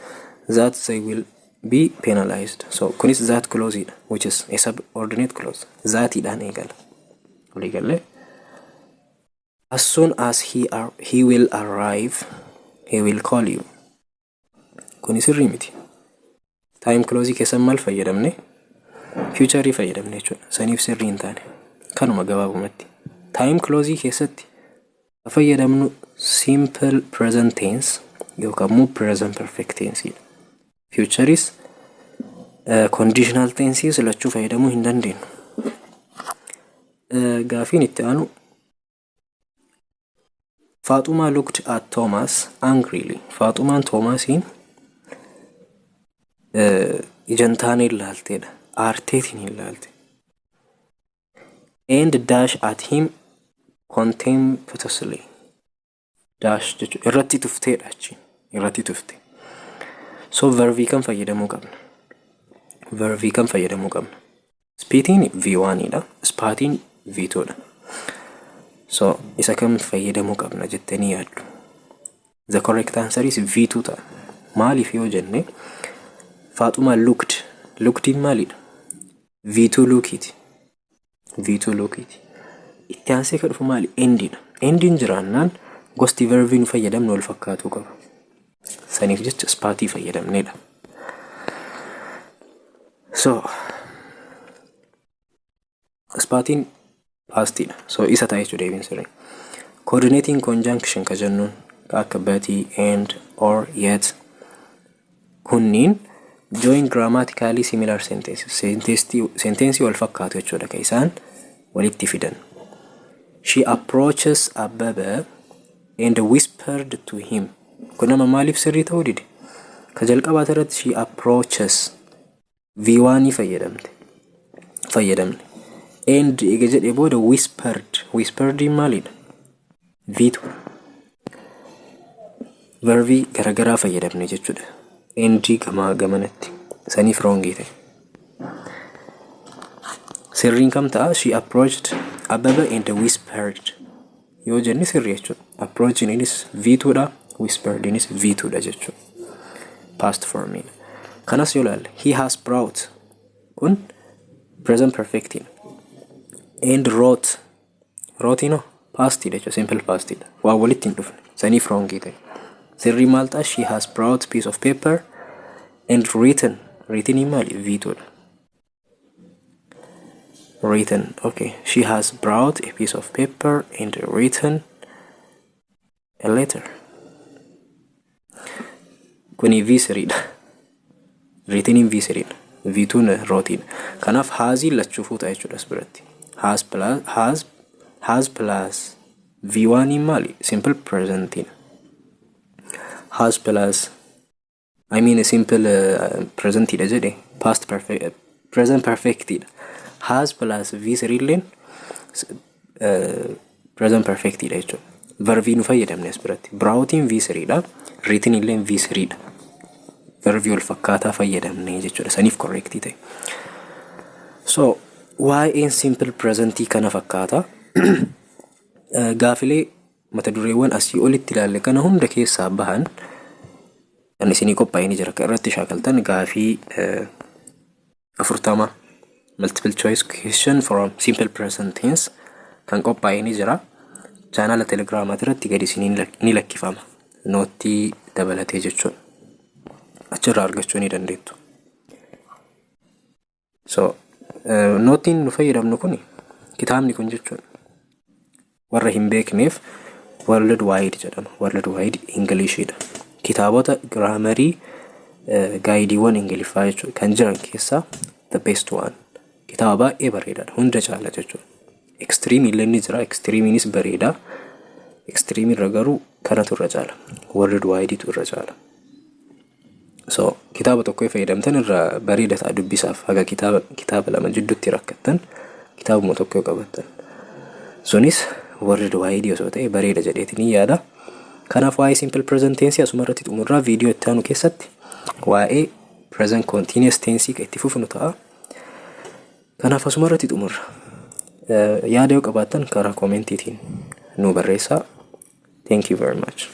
Speaker 1: that they will be penalized. So kunis that clause dha, which is a subordinate clause. That idhaan eegala. Waliigalee as soon as he will arrive, he will call you. Kuni sirrii miti. Time clause keessa maal fayyadamne? Future fayyadamne jechuudha. Saniif sirrii hin taane. Kanuma gabaabumatti. Time clause keessatti fayyadamnu simple present tense yookaan immoo present perfect tense. Future is conditional tenses lachuu fayyadamuu hin dandeenyu. Gaafiin itti aanu Fatuma looked at Thomas angrily. Fatumaan Thomasin ijantaan ilaalteedha. Aarteetiin ilaalte. And dash at him contemptuously. Dash jechuudha. Irratti tufteedha achiin. Irratti tufte. So verbii kan fayyadamuu qabna. Verbii kan fayyadamuu qabna. Speetiin V1 dha. Spaatiin V2 dha. So isa kam fayyadamuu qabna jettanii yaaddu. The correct answer is V2 ta'a. Maaliif yoo jenne Fatuma looked. Lookedin maalidha? V2 lookiti. V2 lookiti. Itti aansee ka dhufu maali? Endidha. Endin jiraannaan gosti verbiin fayyadamnu wal fakkaatuu qaba. Saniif jecha spaatii fayyadamneedha. So spaatiin pastidha. So isa ta'a jechuudha deebiin sirrii. Coordinating conjunction ka jennuun akka but, and, or, yet kunniin join grammatically similar sentences. Sentensi wal fakkaatu jechuudha ka isaan walitti fidan. She approaches Ababa and whispered to him. Kun nama maaliif sirrii ta'uu dide? Ka jalqabaata irratti she approaches V1 fayyadamne. And ega jedhee booda whispered. Whispered maalidha? V2. Verbii garagaraa fayyadamne jechuudha. And gamanatti. Saniif wrongii ta'e. Sirriin kam ta'a? She approached Ababa and whispered. Yoo jenne sirrii jechuudha. Approaching inis V2 dha. Whispered inis V2 dha jechuudha. Past form. Kanas yoo laalle. He has brought. Kun present perfect. And wrote. Wrote past jechuudha. Simple past dha. Waa walitti hin dhufne. Saniif wrongii ta'e. Sirrii maal ta'a? She has brought piece of paper and written. Written maali? V2 dha. Written. Okay. She has brought a piece of paper and written a letter. Kuni V3 dha. Written in V3 dha. V2 wrote. Kanaaf haasii lachuufuu ta'a jechuudha asbiratti. Has plus V1 maali? Simple present. Has plus a simple present dha jedhe. Past perfect. Present perfect dha. Has plus V3 illeen present perfect dha jechuudha. Verbii nu fayyadamne asbiratti. Broughtiin V3 dha. Written illeen V3 dha. Verbii wal fakkaataa fayyadamne jechuudha. Saniif correct ta'e. So waa'een simple present kana fakkaata. Gaafilee mata dureewwan asii olitti ilaalle kana hunda keessaa bahan kan isinii qophaa'ee ni jira. Kan irratti shaakaltan gaafii 40 multiple choice question from simple present tense kan qophaa'ee ni jira. Chaanala Telegraamaa irratti gadi isinii ni lakkifama. Nootii dabalatee jechuudha. Achirraa argachuu ni dandeettu. So nootiin nu fayyadamnu kuni kitaabni kun jechuudha. Warra hin beekneef World Wide jedhama. World Wide English dha. Kitaabota grammary guideewwan Ingiliffaa jechuudha kan jiran keessaa the best one. Kitaaba baay'ee bareedaadha. Hunda caala jechuudha. Extreme illee ni jira. Extreme inis bareeda. Extreme irra garuu kanatu irra caala. Warri du'aayidiitu irra caala. So kitaaba tokko fayyadamtan irra bareeda ta'a dubbisaaf. Haga kitaaba lama jidduutti rakkattan kitaabuma tokko qabattan. Sunis warri du'aayidii osoo ta'e bareeda jedheetiin yaada. Kanaaf waa'ee simple present tense asuma irratti xumurraa viidiyoo itti aanu keessatti waa'ee present continuous tense ka itti fufnu ta'a. Kanaaf asuma irratti xumurra. Yaada yoo qabaattan karaa koomentiitiin nu barreessaa. Thank you very much.